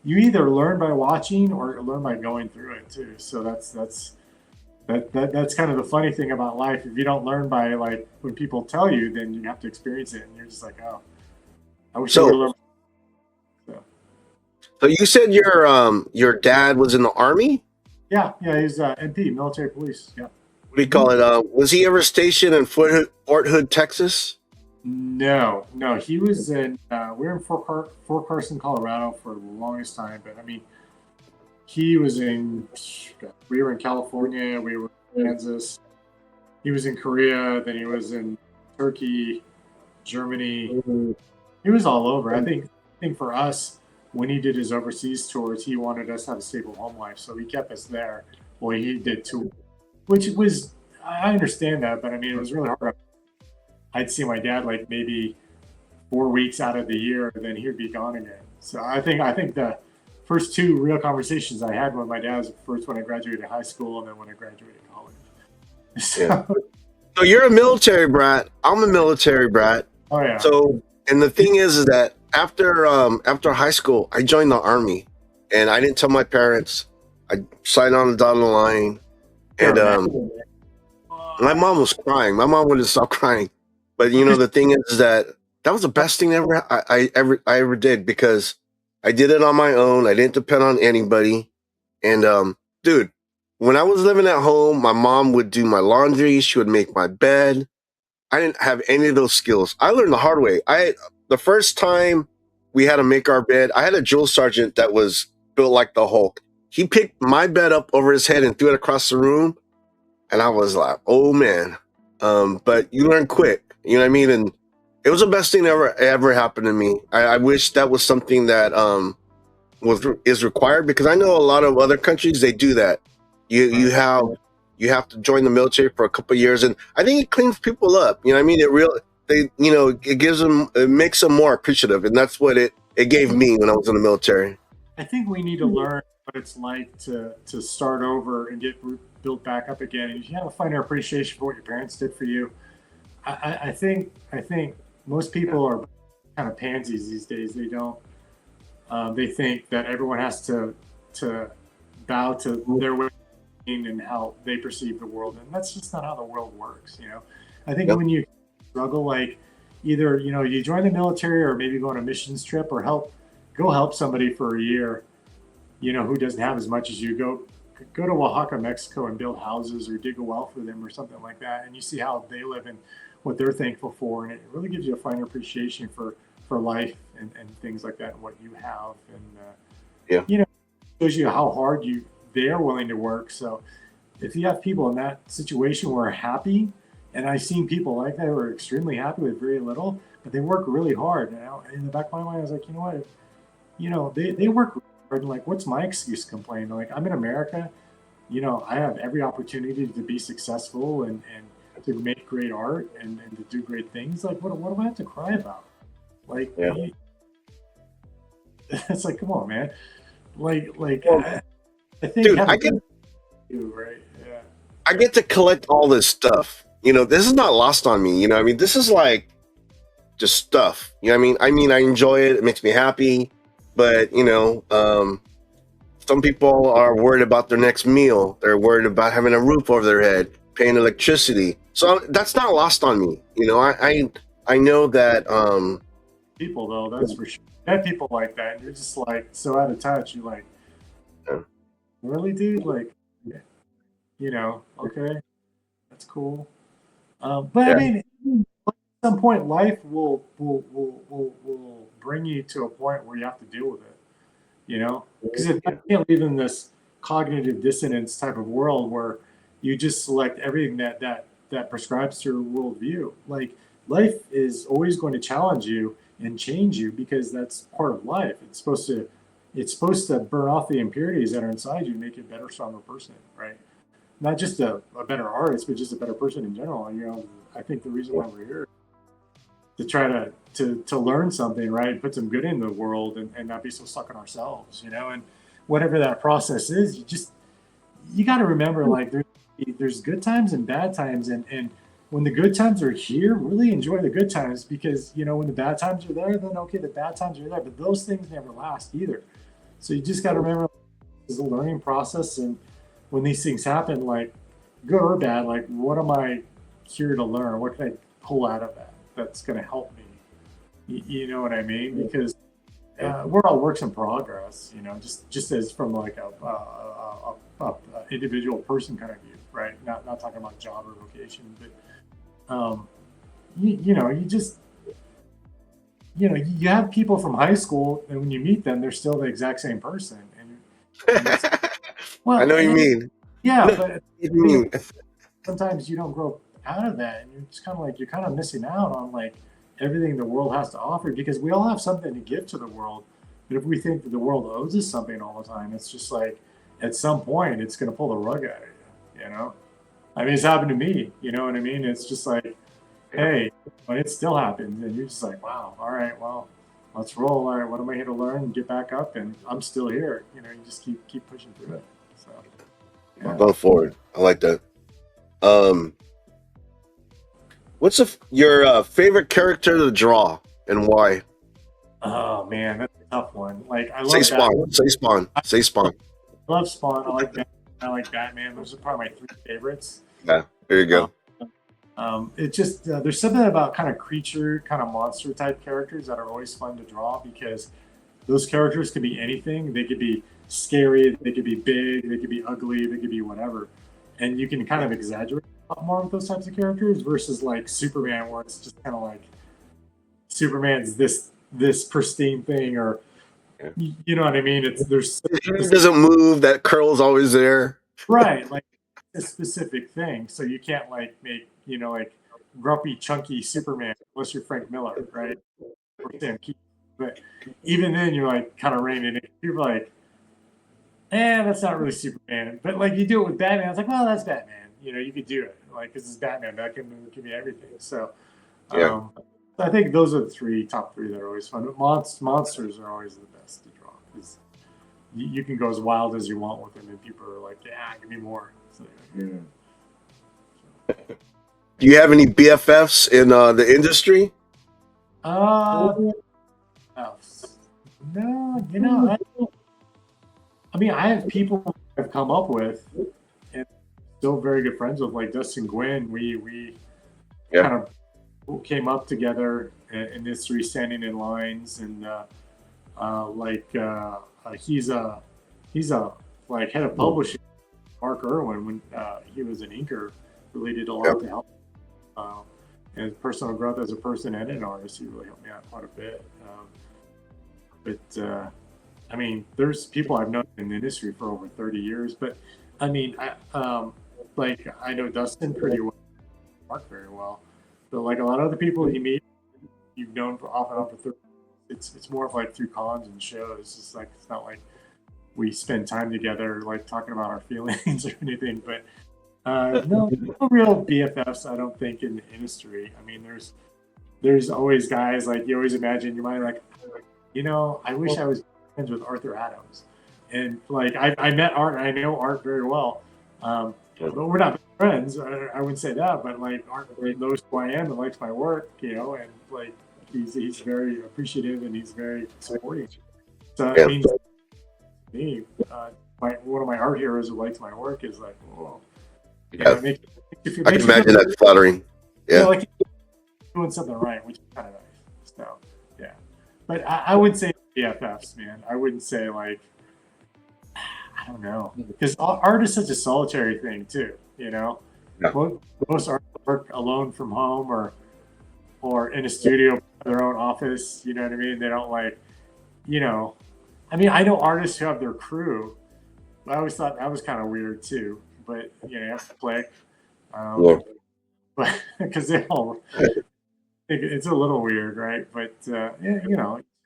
Speaker 2: you either learn by watching or learn by going through it too. So that's kind of the funny thing about life. If you don't learn by like when people tell you, then you have to experience it, and you're just like, oh, I wish I would
Speaker 1: So
Speaker 2: have learned. So,
Speaker 1: so you said your dad was in the army?
Speaker 2: yeah, he's MP, military police. Yeah.
Speaker 1: What do you
Speaker 2: Hmm.
Speaker 1: call it? Was he ever stationed in Fort Hood, Texas?
Speaker 2: No, he was in. We were in Fort Carson, Colorado, for the longest time. But I mean, he was in. We were in California. We were in Kansas. He was in Korea. Then he was in Turkey, Germany. He was all over. I think for us, when he did his overseas tours, he wanted us to have a stable home life, so he kept us there. Well, he did too, which was I understand that, but I mean it was really hard. I'd see my dad like maybe 4 weeks out of the year, then he'd be gone again. So I think the first two real conversations I had with my dad was first when I graduated high school and then when I graduated college. So,
Speaker 1: Yeah. So you're a military brat. I'm a military brat.
Speaker 2: oh yeah.
Speaker 1: So, and the thing is that after high school, I joined the army, and I didn't tell my parents. I signed on the dotted line, and my mom was crying. My mom wouldn't stop crying. But the thing is that was the best thing I ever did, because I did it on my own. I didn't depend on anybody. And dude, when I was living at home, my mom would do my laundry. She would make my bed. I didn't have any of those skills. I learned the hard way. The first time we had to make our bed, I had a drill sergeant that was built like the Hulk. He picked my bed up over his head and threw it across the room. And I was like, oh man. But you learn quick, you know what I mean? And it was the best thing that ever happened to me. I wish that was something that is required, because I know a lot of other countries, they do that. You have to join the military for a couple of years, and I think it cleans people up. You know what I mean? It makes them more appreciative, and that's what it gave me when I was in the military.
Speaker 2: I think we need to learn what it's like to start over and get built back up again. And you have to find an appreciation for what your parents did for you. I think most people are kind of pansies these days. They don't. They think that everyone has to bow to their way and how they perceive the world, and that's just not how the world works. I think when you struggle, like either you join the military or maybe go on a missions trip or go help somebody for a year, who doesn't have as much as you. Go to Oaxaca, Mexico, and build houses or dig a well for them or something like that, and you see how they live and what they're thankful for, and it really gives you a finer appreciation for life and things like that and what you have, and shows you how hard they're willing to work. So if you have people in that situation who are happy, and I've seen people like that who are extremely happy with very little, but they work really hard. And in the back of my mind, I was like, they work really hard. And like, what's my excuse to complain? Like, I'm in America, I have every opportunity to be successful and to make great art and to do great things. Like, what do I have to cry about? Like, it's like, come on, man. I think, dude, I
Speaker 1: get to collect all this stuff. This is not lost on me. I mean, this is like just stuff. I mean, I enjoy it. It makes me happy. But some people are worried about their next meal. They're worried about having a roof over their head, paying electricity. So that's not lost on me. I know that.
Speaker 2: People though, that's for sure. You have people like that, and you're just like so out of touch. You're like, really, dude? Like, okay, that's cool. But I mean, at some point, life will bring you to a point where you have to deal with it. Because if you can't live in this cognitive dissonance type of world where you just select everything that prescribes to your worldview, like life is always going to challenge you and change you, because that's part of life. It's supposed to burn off the impurities that are inside you and make you a better, stronger person, right? Not just a better artist, but just a better person in general. I think the reason why we're here is to try to learn something, right? Put some good in the world and not be so stuck on ourselves, and whatever that process is, you got to remember, like, there's good times and bad times, and when the good times are here, really enjoy the good times, because when the bad times are there, then okay, the bad times are there, but those things never last either. So you just got to remember, it's a learning process, and when these things happen, like good or bad, like what am I here to learn? What can I pull out of that that's going to help me? You know what I mean? Because we're all works in progress, just as from like a individual person kind of view, right? Not talking about job or vocation, but you have people from high school, and when you meet them, they're still the exact same person. And
Speaker 1: well, I know what you mean.
Speaker 2: Yeah, but sometimes you don't grow out of that, and you're just kind of like, you're kind of missing out on like everything the world has to offer, because we all have something to give to the world. But if we think that the world owes us something all the time, it's just like at some point it's going to pull the rug out of you. I mean, it's happened to me. You know what I mean? It's just like, hey, but it still happens, and you're just like, wow, all right, well, let's roll. All right, what am I here to learn? Get back up, and I'm still here. You know, you just keep pushing through it. So yeah.
Speaker 1: Going forward. I like that. Um, what's your favorite character to draw and why?
Speaker 2: Oh man, that's a tough one. Like I
Speaker 1: Say
Speaker 2: love
Speaker 1: Spawn.
Speaker 2: Batman.
Speaker 1: Say Spawn. Say Spawn.
Speaker 2: I love Spawn. I like Batman. I like Batman. Those are probably my three favorites.
Speaker 1: Yeah. There you
Speaker 2: Um,
Speaker 1: go.
Speaker 2: it just there's something about kind of creature, kind of monster type characters that are always fun to draw because those characters could be anything. They could be scary, they could be big, they could be ugly, they could be whatever, and you can kind of exaggerate a lot more with those types of characters versus like Superman, where it's just kind of like Superman's this pristine thing, or
Speaker 1: Yeah.
Speaker 2: you know what I mean? It's there's
Speaker 1: It doesn't move. That curl's always there.
Speaker 2: right like a specific thing, so you can't like make like grumpy, chunky Superman unless you're Frank Miller, right? Or Sam Keith. But even then, you're like kind of reining it. You're like, that's not really Superman. But like you do it with Batman, it's like, well, that's Batman. You could do it, like because it's Batman. That can be everything. So,
Speaker 1: Yeah.
Speaker 2: I think those are the top three that are always fun. But monsters are always the best to draw because you can go as wild as you want with them, and people are like, yeah, give me more. So,
Speaker 1: Do you have any BFFs in the industry?
Speaker 2: uh, no, I mean, I have people I've come up with and still very good friends with, like Dustin Gwynn. We
Speaker 1: Yeah.
Speaker 2: kind of came up together in this three standing in lines, and he's a like head of publishing. Mark Irwin, when he was an inker, really did a lot to help. And personal growth as a person and an artist, he really helped me out quite a bit. But I mean, there's people I've known in the industry for over 30 years. But I mean, I know Dustin pretty well, Mark very well. But like a lot of the people you meet, you've known for off and on for 30 years. It's more of like through cons and shows. It's not like we spend time together like talking about our feelings or anything. But no real BFFs, I don't think, in the industry. I mean, there's always guys like you always imagine in your mind like, I wish I was friends with Arthur Adams, and like I met Art, and I know Art very well, but we're not friends. I wouldn't say that, but like Art knows who I am and likes my work, and like he's very appreciative and he's very supportive. So I mean, me, one of my art heroes who likes my work is like, whoa.
Speaker 1: Yeah. I can imagine that's flattering. Yeah.
Speaker 2: Like doing something right, which is kind of nice. So, yeah. But I would say BFFs, man. I wouldn't say like, I don't know. Because art is such a solitary thing, too, Yeah. Most artists work alone from home or in a studio, their own office, you know what I mean? They don't like, I mean, I know artists who have their crew. I always thought that was kind of weird, too. But you have to click, but because they all, it's a little weird, right? But to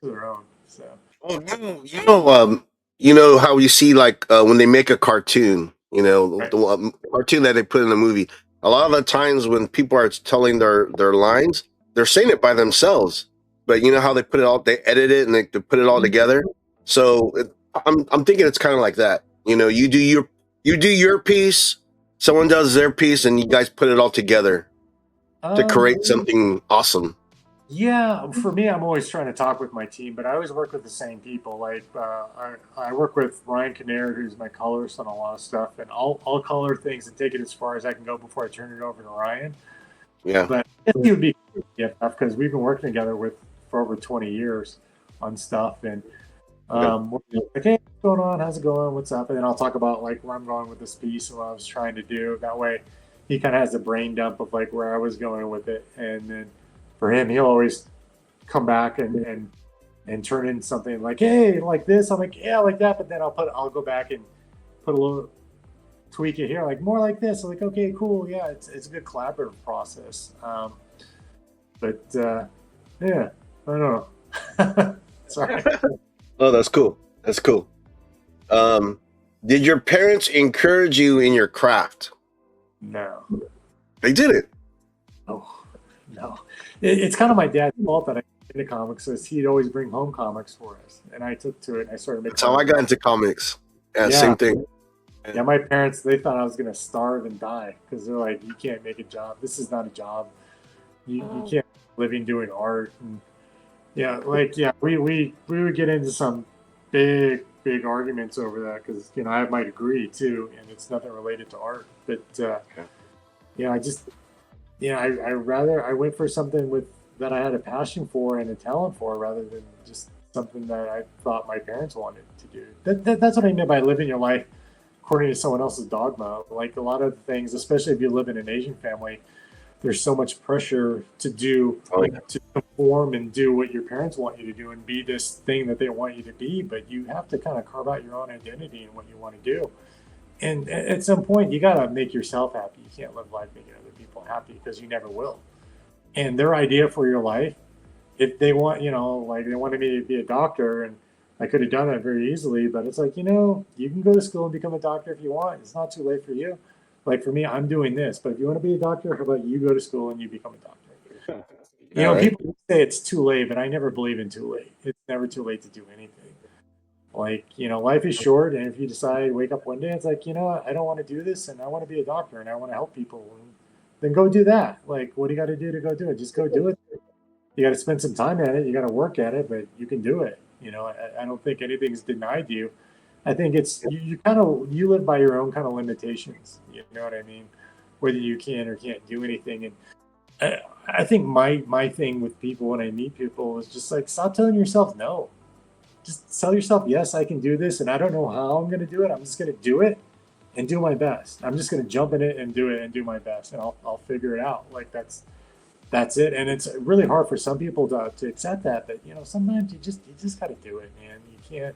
Speaker 2: their own. So.
Speaker 1: Well, you know how you see like when they make a cartoon,
Speaker 2: Right.
Speaker 1: the cartoon that they put in the movie. A lot of the times when people are telling their lines, they're saying it by themselves. But you know how they put it all, they edit it and they put it all together. So I'm thinking it's kind of like that. You do your piece, someone does their piece, and you guys put it all together to create something awesome.
Speaker 2: Yeah, for me, I'm always trying to talk with my team, but I always work with the same people. Like I work with Ryan Kinnaird, who's my colorist on a lot of stuff, and I'll color things and take it as far as I can go before I turn it over to Ryan.
Speaker 1: Yeah,
Speaker 2: but it would be because we've been working together for over 20 years on stuff, and we're like, hey, what's going on? How's it going? What's up? And then I'll talk about like where I'm going with this piece and what I was trying to do. That way, he kind of has a brain dump of like where I was going with it, and then for him, he'll always come back and turn in something like, hey, like this. I'm like, yeah, like that. But then I'll go back and put a little tweak it here, like more like this. I'm like, okay, cool, yeah, it's a good collaborative process. But yeah, I don't know. Sorry.
Speaker 1: Oh, that's cool. That's cool. Did your parents encourage you in your craft?
Speaker 2: No.
Speaker 1: They didn't.
Speaker 2: Oh, No, it's kind of my dad's fault that I got into comics. So he'd always bring home comics for us, and I took to it. And I started making.
Speaker 1: That's how I got into comics. Yeah,
Speaker 2: Yeah.
Speaker 1: same thing.
Speaker 2: Yeah, my parents, they thought I was gonna starve and die because they're like, you can't make a job. This is not a job. You can't make a living doing art. And yeah, like we would get into some big arguments over that because I have my degree too, and it's nothing related to art. But I just I went for something with that I had a passion for and a talent for rather than just something that I thought my parents wanted to do. That's what I meant by living your life according to someone else's dogma. Like a lot of things, especially if you live in an Asian family, there's so much pressure to do, to conform and do what your parents want you to do and be this thing that they want you to be. But you have to kind of carve out your own identity and what you want to do. And at some point, you got to make yourself happy. You can't live life making other people happy because you never will. And their idea for your life, if they want, like they wanted me to be a doctor, and I could have done that very easily, but it's like, you can go to school and become a doctor if you want. It's not too late for you. Like for me, I'm doing this, but if you want to be a doctor, how about you go to school and you become a doctor? People say it's too late, but I never believe in too late. It's never too late to do anything. Like, life is short, and if you decide, wake up one day, it's like, I don't want to do this, and I want to be a doctor, and I want to help people, and then go do that. Like, what do you got to do to go do it? Just go do it. You got to spend some time at it. You got to work at it, but you can do it. I don't think anything's denied you. I think it's you live by your own kind of limitations. You know what I mean? Whether you can or can't do anything. And I think my thing with people when I meet people is just like, stop telling yourself no. Just tell yourself, yes, I can do this, and I don't know how I'm going to do it. I'm just going to do it and do my best. I'm just going to jump in it and do it and do my best, and I'll figure it out. Like that's it. And it's really hard for some people to accept that. But sometimes you just got to do it, man. You can't.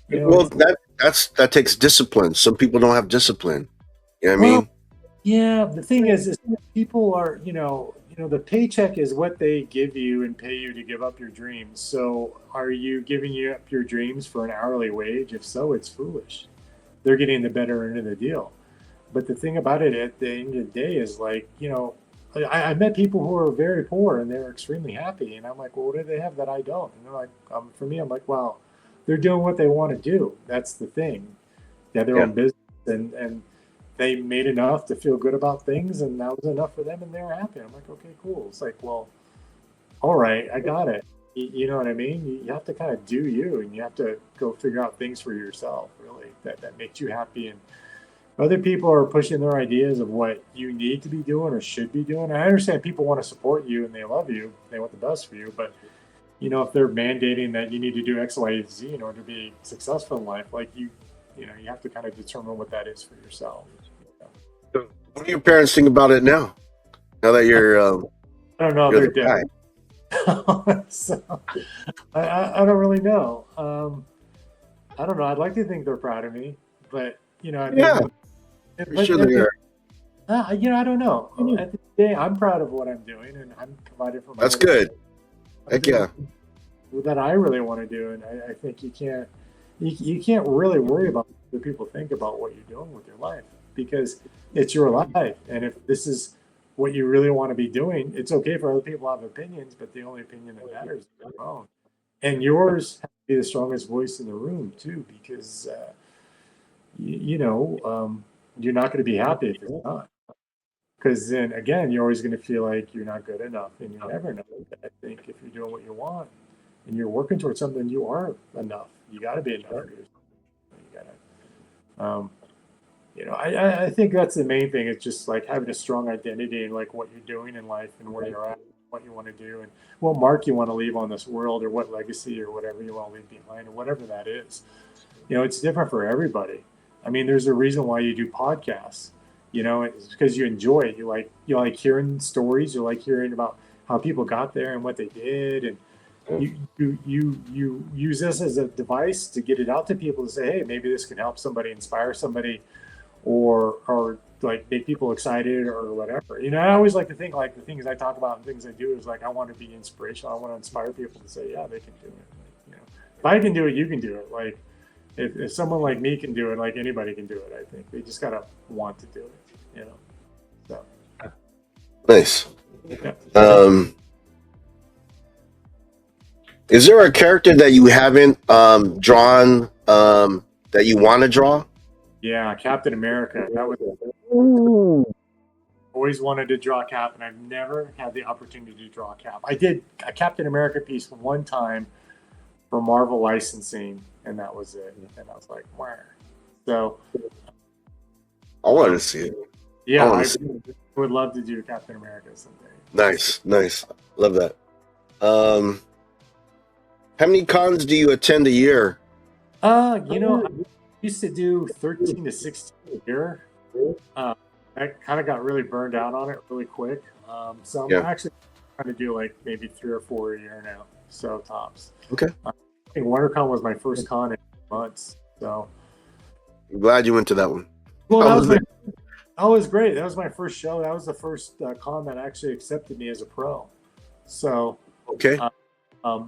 Speaker 1: Well, that takes discipline. Some people don't have discipline. You know what I mean?
Speaker 2: Yeah. The thing is people are, the paycheck is what they give you and pay you to give up your dreams. So are you giving up your dreams for an hourly wage? If so, it's foolish. They're getting the better end of the deal. But the thing about it at the end of the day is like, I met people who are very poor and they're extremely happy. And I'm like, well, what do they have that I don't? And they're like, for me, I'm like, wow, they're doing what they want to do. That's the thing. They have their own business and they made enough to feel good about things, and that was enough for them, and they were happy. I'm like, okay, cool. It's like, well, all right, I got it. You know what I mean? You have to kind of do you, and you have to go figure out things for yourself, really, that makes you happy. And other people are pushing their ideas of what you need to be doing or should be doing. And I understand people want to support you and they love you, they want the best for you, but if they're mandating that you need to do X, Y, Z in order to be successful in life, like you have to kind of determine what that is for yourself.
Speaker 1: What do your parents think about it now? Now that you're,
Speaker 2: I don't know. They're dead. So, I don't really know. I don't know. I'd like to think they're proud of me, but
Speaker 1: I'm sure they are.
Speaker 2: I don't know. At the day, I'm proud of what I'm doing, and I'm provided for my.
Speaker 1: That's good. Heck yeah.
Speaker 2: That I really want to do, and I think you can't really worry about what people think about what you're doing with your life, because it's your life. And if this is what you really want to be doing, it's okay for other people to have opinions, but the only opinion that matters is your own. And yours has to be the strongest voice in the room too, because you're not going to be happy if it's not. Because then again, you're always going to feel like you're not good enough, and you never know. I think if you're doing what you want and you're working towards something, you are enough. You got to be enough. You got to. I think that's the main thing. It's just like having a strong identity in like what you're doing in life and where you're at, what you want to do, and what mark you want to leave on this world, or what legacy or whatever you want to leave behind, or whatever that is. It's different for everybody. I mean, there's a reason why you do podcasts. It's because you enjoy it. You like hearing stories. You like hearing about how people got there and what they did, and you use this as a device to get it out to people to say, hey, maybe this can help somebody, inspire somebody, or like make people excited or whatever. I always like to think like the things I talk about and things I do is like I want to be inspirational. I want to inspire people to say, yeah, they can do it. Like, if I can do it, you can do it. Like if someone like me can do it, like anybody can do it. I think they just gotta want to do it. So
Speaker 1: nice.
Speaker 2: Yeah.
Speaker 1: Is there a character that you haven't drawn that you want to draw?
Speaker 2: Yeah, Captain America. That was
Speaker 1: Ooh.
Speaker 2: always wanted to draw Cap, and I've never had the opportunity to draw Cap. I did a Captain America piece one time for Marvel licensing, and that was it. And I was like, where? So
Speaker 1: I want to see it.
Speaker 2: yeah,
Speaker 1: wanna
Speaker 2: I
Speaker 1: see
Speaker 2: would love to do Captain America someday.
Speaker 1: Nice. Love that. How many cons do you attend a year?
Speaker 2: You know, I used to do 13 to 16 a year. I kind of got really burned out on it really quick. So I'm
Speaker 1: Yeah.
Speaker 2: actually trying to do like maybe 3 or 4 a year now. So tops.
Speaker 1: Okay.
Speaker 2: I think WonderCon was my first con in months. So
Speaker 1: I'm glad you went to that one.
Speaker 2: well,
Speaker 1: How
Speaker 2: that
Speaker 1: was
Speaker 2: was
Speaker 1: it?
Speaker 2: that was great. That was my first show. That was the first con that actually accepted me as a pro. So
Speaker 1: Okay.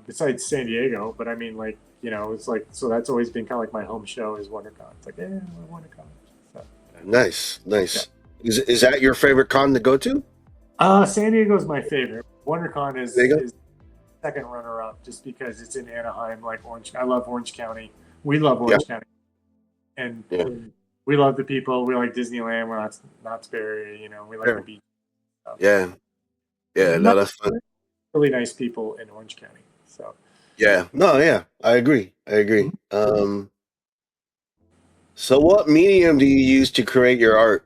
Speaker 2: besides San Diego, but I mean, like, you know, it's like, so that's always been kind of like my home show is WonderCon. It's like, yeah, WonderCon. So,
Speaker 1: Nice.
Speaker 2: yeah.
Speaker 1: Is that your favorite con to go to?
Speaker 2: San Diego is my favorite. WonderCon
Speaker 1: There you go.
Speaker 2: is second runner up just because it's in Anaheim, like Orange. I love Orange County. We love Orange County, and
Speaker 1: Yeah.
Speaker 2: we love the people. We like Disneyland. We're not Knott's Berry. You know, we like
Speaker 1: Yeah.
Speaker 2: the beach. Stuff.
Speaker 1: Yeah. No,
Speaker 2: Not
Speaker 1: that's fun.
Speaker 2: really nice people in Orange County. So
Speaker 1: Yeah. No, yeah. I agree.
Speaker 2: Mm-hmm.
Speaker 1: So what medium do you use to create your art?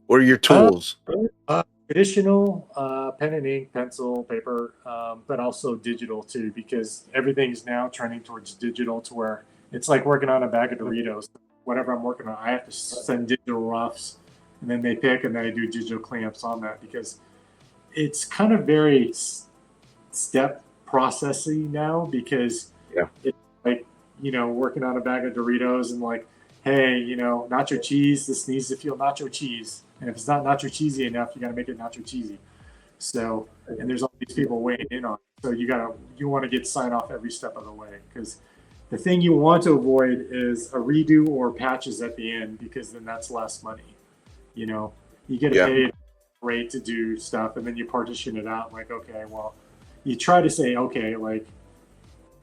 Speaker 1: What are your tools?
Speaker 2: Traditional pen and ink, pencil, paper, but also digital too, because everything's now trending towards digital to where it's like working on a bag of Doritos. Whatever I'm working on, I have to send digital roughs, and then they pick, and then I do digital cleanups on that because it's kind of very step processy now because
Speaker 1: Yeah.
Speaker 2: it's like, you know, working on a bag of Doritos and like, hey, you know, nacho cheese, this needs to feel nacho cheese. And if it's not nacho cheesy enough, you got to make it nacho cheesy. So, and there's all these people weighing in on it. So you want to get sign off every step of the way because the thing you want to avoid is a redo or patches at the end because then that's less money. You know, you get
Speaker 1: Yeah.
Speaker 2: paid rate to do stuff and then you partition it out like, okay, well, you try to say, okay, like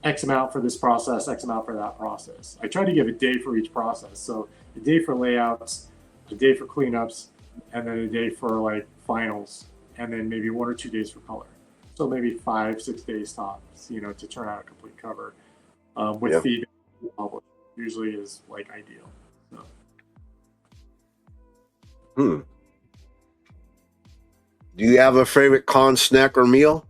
Speaker 2: X amount for this process, X amount for that process. I try to give a day for each process. So a day for layouts, a day for cleanups, and then a day for like finals, and then maybe 1 or 2 days for color. So maybe 5, 6 days tops, you know, to turn out a complete cover with
Speaker 1: Yeah.
Speaker 2: feedback from the public. Usually is like ideal. So.
Speaker 1: Do you have a favorite con snack or meal?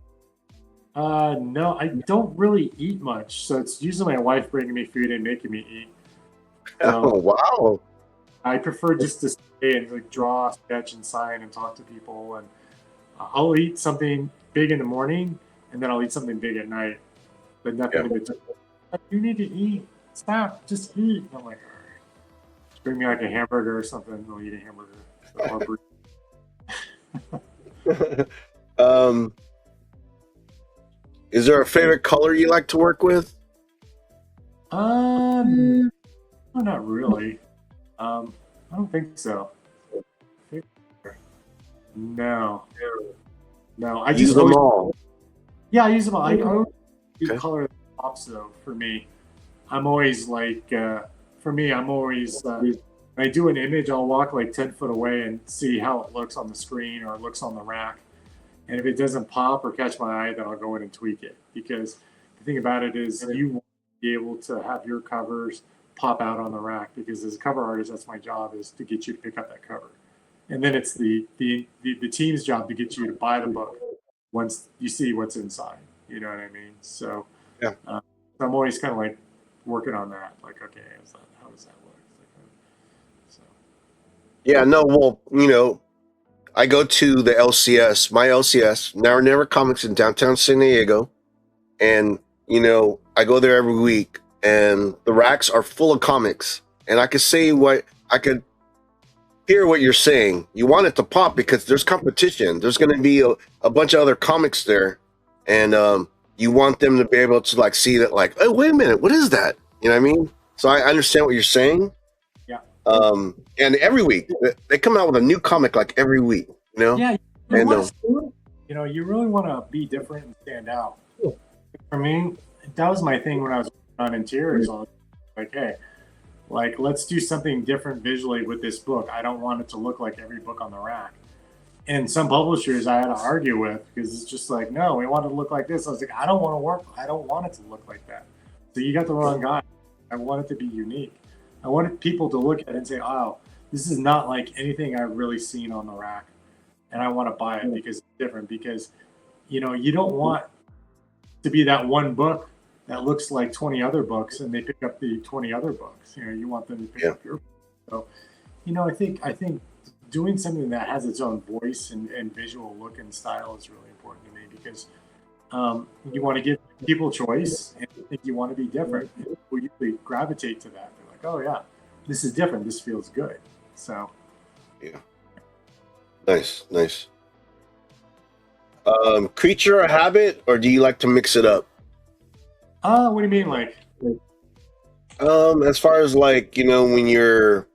Speaker 2: No, I don't really eat much. So it's usually my wife bringing me food and making me eat.
Speaker 1: Oh,
Speaker 2: So
Speaker 1: wow.
Speaker 2: I prefer just to stay and like draw, sketch, and sign and talk to people. And I'll eat something big in the morning, and then I'll eat something big at night, but nothing
Speaker 1: Yeah.
Speaker 2: in between. Like, you need to eat. Stop. Just eat. And I'm like, all right. Just bring me like a hamburger or something. I'll eat a hamburger. Or
Speaker 1: Is there a favorite color you like to work with?
Speaker 2: no, not really. I don't think so. No. I
Speaker 1: Use
Speaker 2: just
Speaker 1: them
Speaker 2: always,
Speaker 1: all.
Speaker 2: yeah, I use them all. I always do
Speaker 1: Okay.
Speaker 2: color that pops though. For me, I'm always like, when I do an image, I'll walk like 10 foot away and see how it looks on the screen or it looks on the rack. And if it doesn't pop or catch my eye, then I'll go in and tweak it. Because the thing about it is, you want to be able to have your covers pop out on the rack. Because as a cover artist, that's my job, is to get you to pick up that cover. And then it's the team's job to get you to buy the book once you see what's inside. You know what I mean? So,
Speaker 1: Yeah.
Speaker 2: so I'm always kind of like working on that. Like, okay, how does that look? So,
Speaker 1: Yeah, no, well, I go to the LCS, my LCS, Now or Never Comics in downtown San Diego. And, I go there every week and the racks are full of comics. And I could hear what you're saying. You want it to pop because there's competition. There's going to be a bunch of other comics there. And you want them to be able to like see that, like, oh, wait a minute, what is that? You know what I mean? So I understand what you're saying.
Speaker 2: yeah.
Speaker 1: And every week they come out with a new comic like every week,
Speaker 2: Yeah,
Speaker 1: And,
Speaker 2: You know, you really want to be different and stand out. For me, that was my thing when I was on interiors. I was like, hey, like let's do something different visually with this book. I don't want it to look like every book on the rack. And some publishers I had to argue with because it's just like, no, we want it to look like this. I was like, I don't want it to look like that. So you got the wrong guy. I want it to be unique. I wanted people to look at it and say, oh, this is not like anything I've really seen on the rack. And I want to buy it because it's different. Because, you know, you don't want to be that one book that looks like 20 other books and they pick up the 20 other books. You know, you want them to pick up your book. So, you know, I think doing something that has its own voice and visual look and style is really important to me because you want to give people choice and I think you want to be different. And people usually gravitate to that. They're like, oh yeah, this is different. This feels good. So
Speaker 1: Yeah. Nice. Creature or habit, or do you like to mix it up?
Speaker 2: what do you mean? Like,
Speaker 1: As far as like, you know, when you're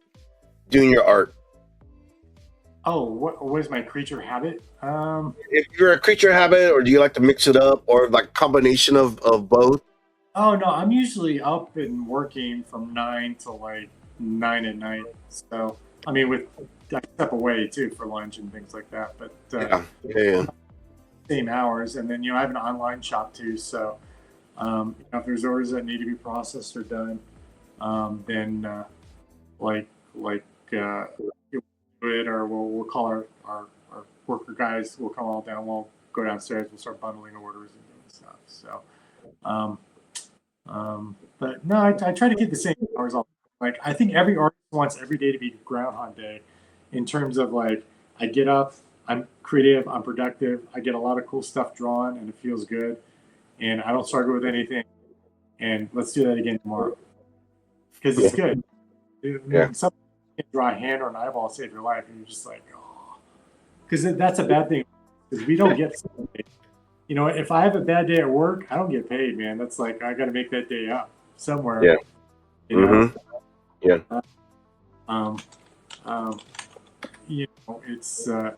Speaker 1: doing your art.
Speaker 2: oh, what is my creature habit?
Speaker 1: If you're a creature habit, or do you like to mix it up, or like combination of both?
Speaker 2: Oh no, I'm usually up and working from 9 to like 9 at night. So I mean, I step away too for lunch and things like that. But
Speaker 1: Yeah.
Speaker 2: same hours, and then you know I have an online shop too. So you know, if there's orders that need to be processed or done, then you do it, or we'll call our worker guys. We'll come all down. We'll go downstairs. We'll start bundling orders and doing stuff. So. But no, I try to keep the same hours all. Like I think every artist wants every day to be Groundhog Day, in terms of like I get up, I'm creative, I'm productive, I get a lot of cool stuff drawn, and it feels good, and I don't struggle with anything. And let's do that again tomorrow because it's good.
Speaker 1: Yeah.
Speaker 2: Some can draw a hand or an eyeball save your life, and you're just like, oh, because that's a bad thing because we don't get. You know, if I have a bad day at work, I don't get paid, man. That's like I got to make that day up somewhere.
Speaker 1: Yeah.
Speaker 2: You know?
Speaker 1: Yeah.
Speaker 2: You know,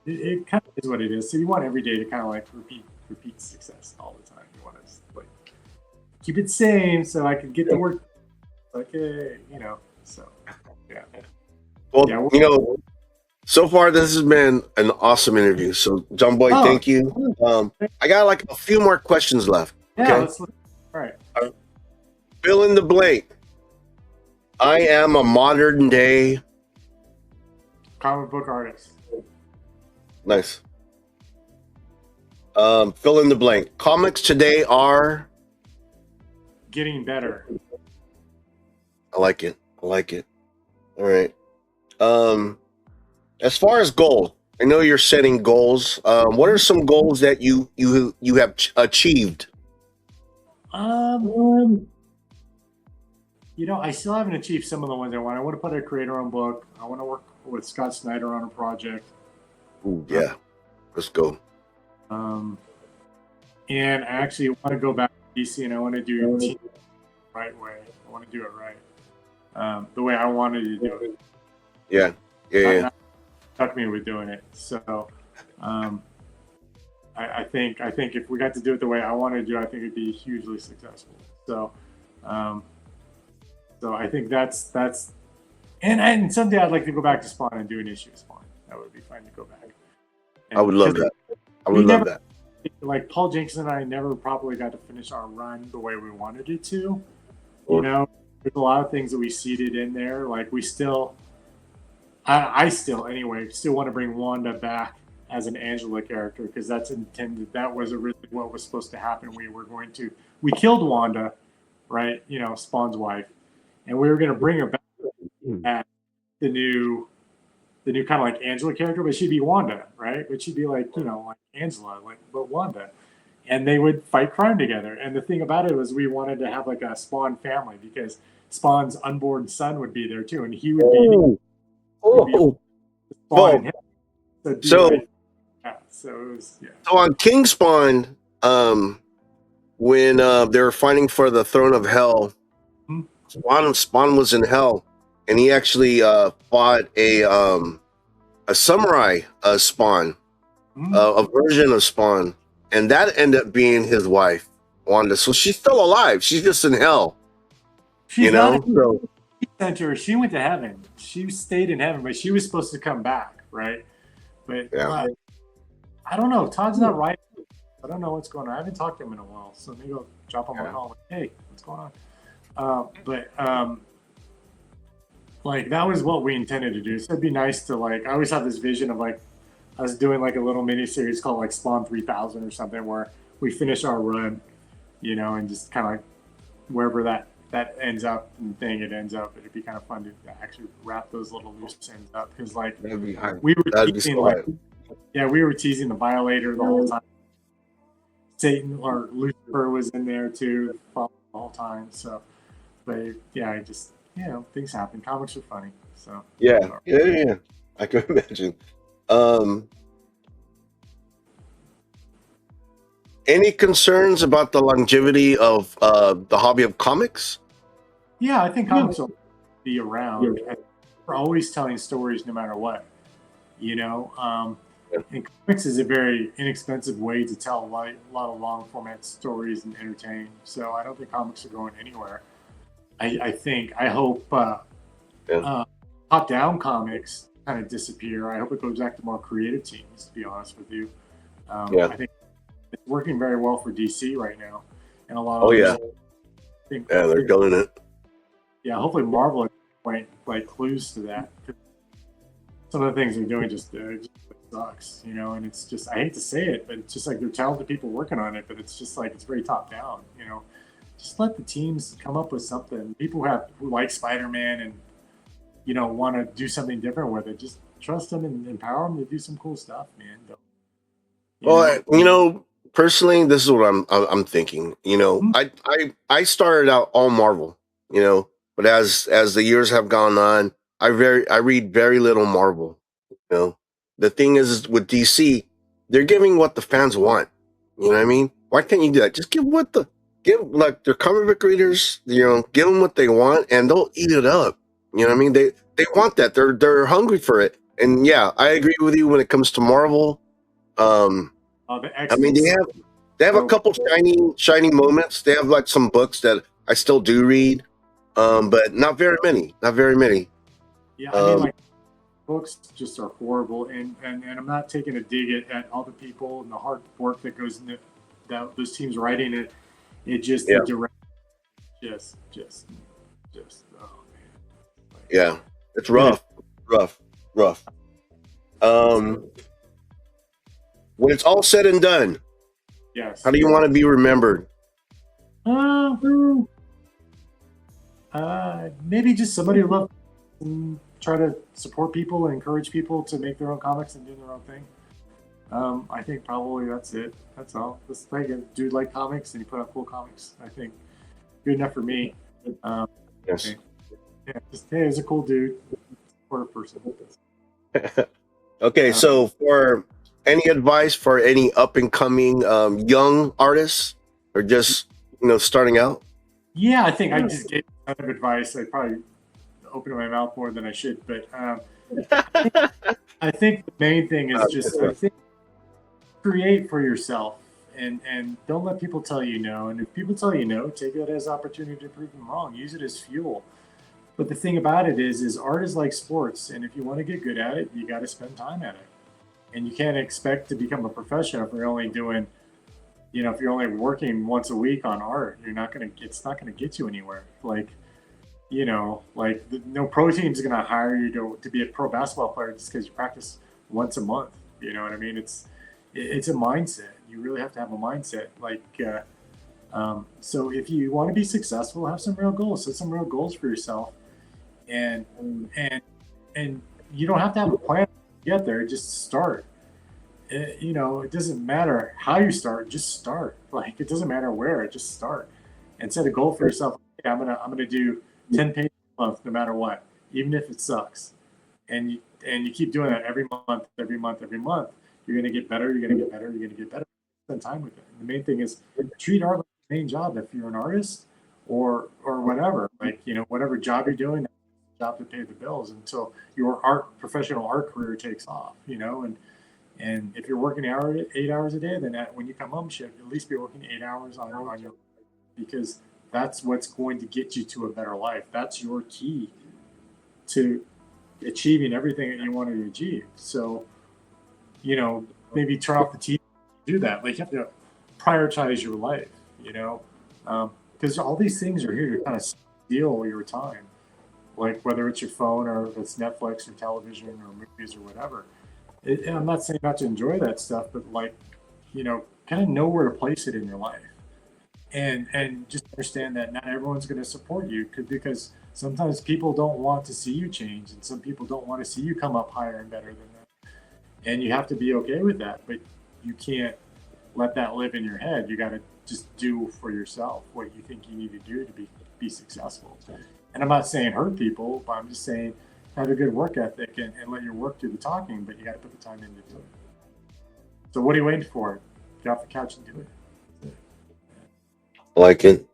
Speaker 2: it kind of is what it is. So you want every day to kind of like repeat success all the time. You want to like keep it same so I can get to work. Like, hey, you know. So yeah.
Speaker 1: Well,
Speaker 2: Yeah,
Speaker 1: you know, so far this has been an awesome interview. So, Jonboy, thank you. I got like a few more questions left.
Speaker 2: Yeah.
Speaker 1: Okay?
Speaker 2: All right.
Speaker 1: Fill in the blank. I am a modern day.
Speaker 2: Comic book artist.
Speaker 1: Nice. Fill in the blank. Comics today are.
Speaker 2: Getting better.
Speaker 1: I like it. All right. As far as goal, I know you're setting goals. What are some goals that you have achieved?
Speaker 2: You know, I still haven't achieved some of the ones I want. I want to put a creator-owned book. I want to work with Scott Snyder on a project.
Speaker 1: Ooh, yeah, let's go.
Speaker 2: And I actually want to go back to DC, and I want to do it the right way. I want to do it right, the way I wanted to do it.
Speaker 1: Yeah.
Speaker 2: Not tuck me with doing it. So, I think if we got to do it the way I wanted to do, I think it'd be hugely successful. So, so I think that's and someday I'd like to go back to Spawn and do an issue of Spawn. That would be fun to go back. And
Speaker 1: I would love that. I would love that.
Speaker 2: Like Paul Jenkins and I never properly got to finish our run the way we wanted it to. You know, there's a lot of things that we seeded in there. Like we still, I still anyway, still want to bring Wanda back as an Angela character because that's intended. That was originally what was supposed to happen. We killed Wanda, right? You know, Spawn's wife, and we were going to bring her back as the new kind of like Angela character, but she'd be Wanda, right? But she'd be like, you know, like Angela, like but Wanda. And they would fight crime together. And the thing about it was we wanted to have like a Spawn family because Spawn's unborn son would be there too, and he would be Spawn and him. So it was
Speaker 1: So on King Spawn, when they were fighting for the throne of hell, Spawn was in hell, and he actually fought a samurai Spawn,
Speaker 2: Mhm.
Speaker 1: a version of Spawn, and that ended up being his wife, Wanda. So she's still alive. She's just in hell, you
Speaker 2: She's not in
Speaker 1: know. So
Speaker 2: the center. She went to heaven. She stayed in heaven, but she was supposed to come back, right? But
Speaker 1: yeah,
Speaker 2: I don't know. Todd's not right. I don't know what's going on. I haven't talked to him in a while, so maybe I'll drop him a
Speaker 1: yeah,
Speaker 2: call. Like, hey, what's going on? But like that was what we intended to do. So it'd be nice to like. I always have this vision of like I was doing like a little mini series called like Spawn 3000 or something, where we finish our run, and just kind of like wherever that ends up and thing it ends up. It'd be kind of fun to actually wrap those little loose ends up because like
Speaker 1: that'd be high.
Speaker 2: we were
Speaker 1: That'd be
Speaker 2: teasing
Speaker 1: so
Speaker 2: like
Speaker 1: high.
Speaker 2: we were teasing the Violator the whole time. Satan or Lucifer was in there too the whole time. So, but yeah, I just things happen. Comics are funny. So
Speaker 1: Yeah, yeah, yeah, yeah. I can imagine. Um, any concerns about the longevity of the hobby of comics?
Speaker 2: yeah, I think comics will be around. We're always telling stories no matter what. You know,
Speaker 1: Yeah.
Speaker 2: and comics is a very inexpensive way to tell a lot of long format stories and entertain. So I don't think comics are going anywhere. I hope
Speaker 1: Yeah.
Speaker 2: top down comics kind of disappear. I hope it goes back to more creative teams. To be honest with you,
Speaker 1: Yeah.
Speaker 2: I think it's working very well for DC right now, and a lot
Speaker 1: Oh
Speaker 2: of
Speaker 1: yeah.
Speaker 2: others. I think,
Speaker 1: Yeah, they're killing it.
Speaker 2: yeah, hopefully Marvel at this point like clues to that. Some of the things they're doing just sucks, and it's just I hate to say it, but it's just like they're talented people working on it, but it's just like it's very top down. Just let the teams come up with something. People who like Spider-Man and want to do something different with it. Just trust them and empower them to do some cool stuff, man. You
Speaker 1: Well,
Speaker 2: know,
Speaker 1: personally, this is what I'm thinking. I started out all Marvel, but as the years have gone on, I read very little Marvel. The thing is with DC, they're giving what the fans want. You know what I mean? Why can't you do that? Just give like their comic book readers, give them what they want, and they'll eat it up. You know what I mean? They want that. They're hungry for it. And yeah, I agree with you when it comes to Marvel. Um,
Speaker 2: the
Speaker 1: I mean,
Speaker 2: X-Men.
Speaker 1: they have a couple shiny moments. They have like some books that I still do read, but not very many. Not very many.
Speaker 2: Yeah, I mean,
Speaker 1: Um,
Speaker 2: like books just are horrible, and I'm not taking a dig at all the people and the hard work that goes into those teams writing it. It just
Speaker 1: yeah,
Speaker 2: the direct, just oh man, like,
Speaker 1: yeah, it's
Speaker 2: and
Speaker 1: rough, rough, rough. Um, when it's all said and done, how
Speaker 2: yes.
Speaker 1: do you want to be remembered?
Speaker 2: Uh, Maybe just somebody who loves and try to support people and encourage people to make their own comics and do their own thing. I think probably that's it. That's all. Just like a dude like comics and you put out cool comics. I think good enough for me. Um,
Speaker 1: Yes.
Speaker 2: okay. Yeah, just hey, he's a cool dude, supportive person.
Speaker 1: Okay,
Speaker 2: Uh,
Speaker 1: so for any advice for any up and coming young artists or just starting out?
Speaker 2: yeah, I think I just gave a ton of advice. I probably opened my mouth more than I should, but I think the main thing is just I think create for yourself and don't let people tell you no. And if people tell you no, take it as opportunity to prove them wrong. Use it as fuel. But the thing about it is art is like sports, and if you want to get good at it, you got to spend time at it. And you can't expect to become a professional if you're only doing, if you're only working once a week on art. It's not gonna get you anywhere. No pro team's gonna hire you to be a pro basketball player just because you practice once a month. You know what I mean? It's a mindset. You really have to have a mindset. So if you want to be successful, have some real goals. Set some real goals for yourself, and and and you don't have to have a plan to get there. Just start. It doesn't matter how you start. Just start. Like it doesn't matter where. Just start, and set a goal for yourself. Okay, I'm gonna do 10 pages a month, no matter what, even if it sucks. And you keep doing that every month, every month, every month. You're gonna get better. You're gonna get better. You're gonna get better. Spend time with it. And the main thing is treat art like the main job. If you're an artist or whatever, whatever job you're doing, that's the job to pay the bills until your professional art career takes off. And And if you're working 8 hours a day, then when you come home shift, at least be working 8 hours on your, because that's what's going to get you to a better life. That's your key to achieving everything that you want to achieve. So, maybe turn off the TV, do that. Like, you have to prioritize your life, because all these things are here to kind of steal your time. Like, whether it's your phone or if it's Netflix or television or movies or whatever. And I'm not saying not to enjoy that stuff, but kind of know where to place it in your life, and just understand that not everyone's going to support you, because sometimes people don't want to see you change, and some people don't want to see you come up higher and better than them, and you have to be okay with that. But you can't let that live in your head. You got to just do for yourself what you think you need to do to be successful. And I'm not saying hurt people, but I'm just saying have a good work ethic and let your work do the talking, but you got to put the time in to do it. So what are you waiting for? Get off the couch and do it.
Speaker 1: I like it.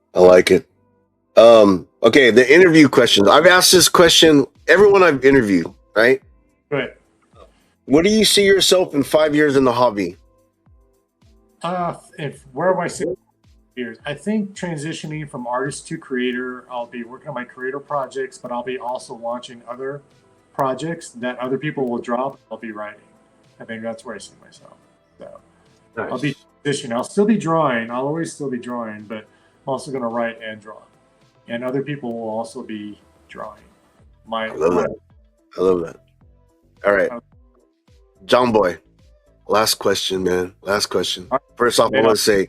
Speaker 1: Okay, the interview questions. I've asked this question everyone I've interviewed, right?
Speaker 2: Good.
Speaker 1: What do you see yourself in 5 years in the hobby?
Speaker 2: Where do I see years? I think transitioning from artist to creator. I'll be working on my creator projects, but I'll be also launching other projects that other people will drop. I'll be writing. I think that's where I see myself. So nice. I'll be transitioning. I'll still be drawing. I'll always still be drawing, but I'm also going to write and draw. And other people will also be drawing. I love that. All right.
Speaker 1: Jonboy, last question, man. First off, I want to say,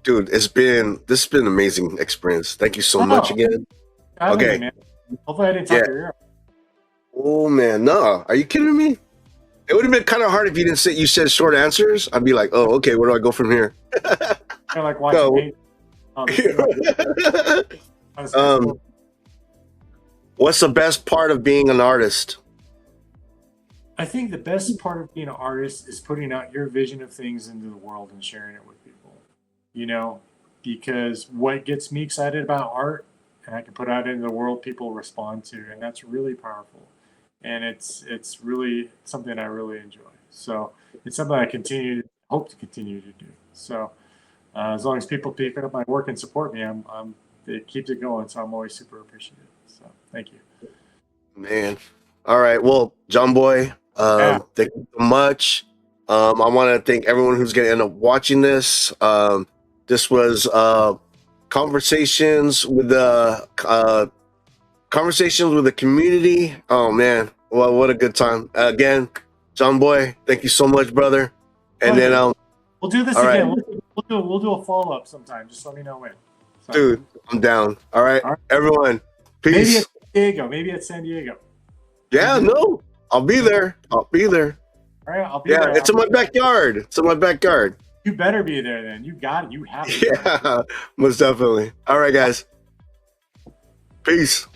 Speaker 1: dude, this has been an amazing experience. Thank you so much again. Okay.
Speaker 2: Man. Hopefully I didn't talk your ear.
Speaker 1: Oh man, no. Are you kidding me? It would have been kind of hard if you said short answers. I'd be like, oh, okay, where do I go from here?
Speaker 2: Kind of like watching
Speaker 1: what's the best part of being an artist?
Speaker 2: I think the best part of being an artist is putting out your vision of things into the world and sharing it with people. Because what gets me excited about art, and I can put out into the world, people respond to, and that's really powerful. And it's really something I really enjoy. So it's something I hope to continue to do. So as long as people pick up my work and support me, it keeps it going. So I'm always super appreciative. So thank you,
Speaker 1: man. All right. Well, Jonboy, thank you so much. I want to thank everyone who's going to end up watching this. This was conversations with the community. Oh man, well, what a good time. Again, Jonboy, thank you so much, brother. And then
Speaker 2: we'll do this again. Right. We'll do a follow-up sometime. Just let me know when. So.
Speaker 1: Dude, I'm down. All right, everyone. Peace.
Speaker 2: Maybe at San Diego.
Speaker 1: Yeah, no, I'll be there.
Speaker 2: All right, I'll be there.
Speaker 1: It's in my backyard.
Speaker 2: You better be there then. You got it. You have it.
Speaker 1: Yeah, most definitely. All right, guys. Peace.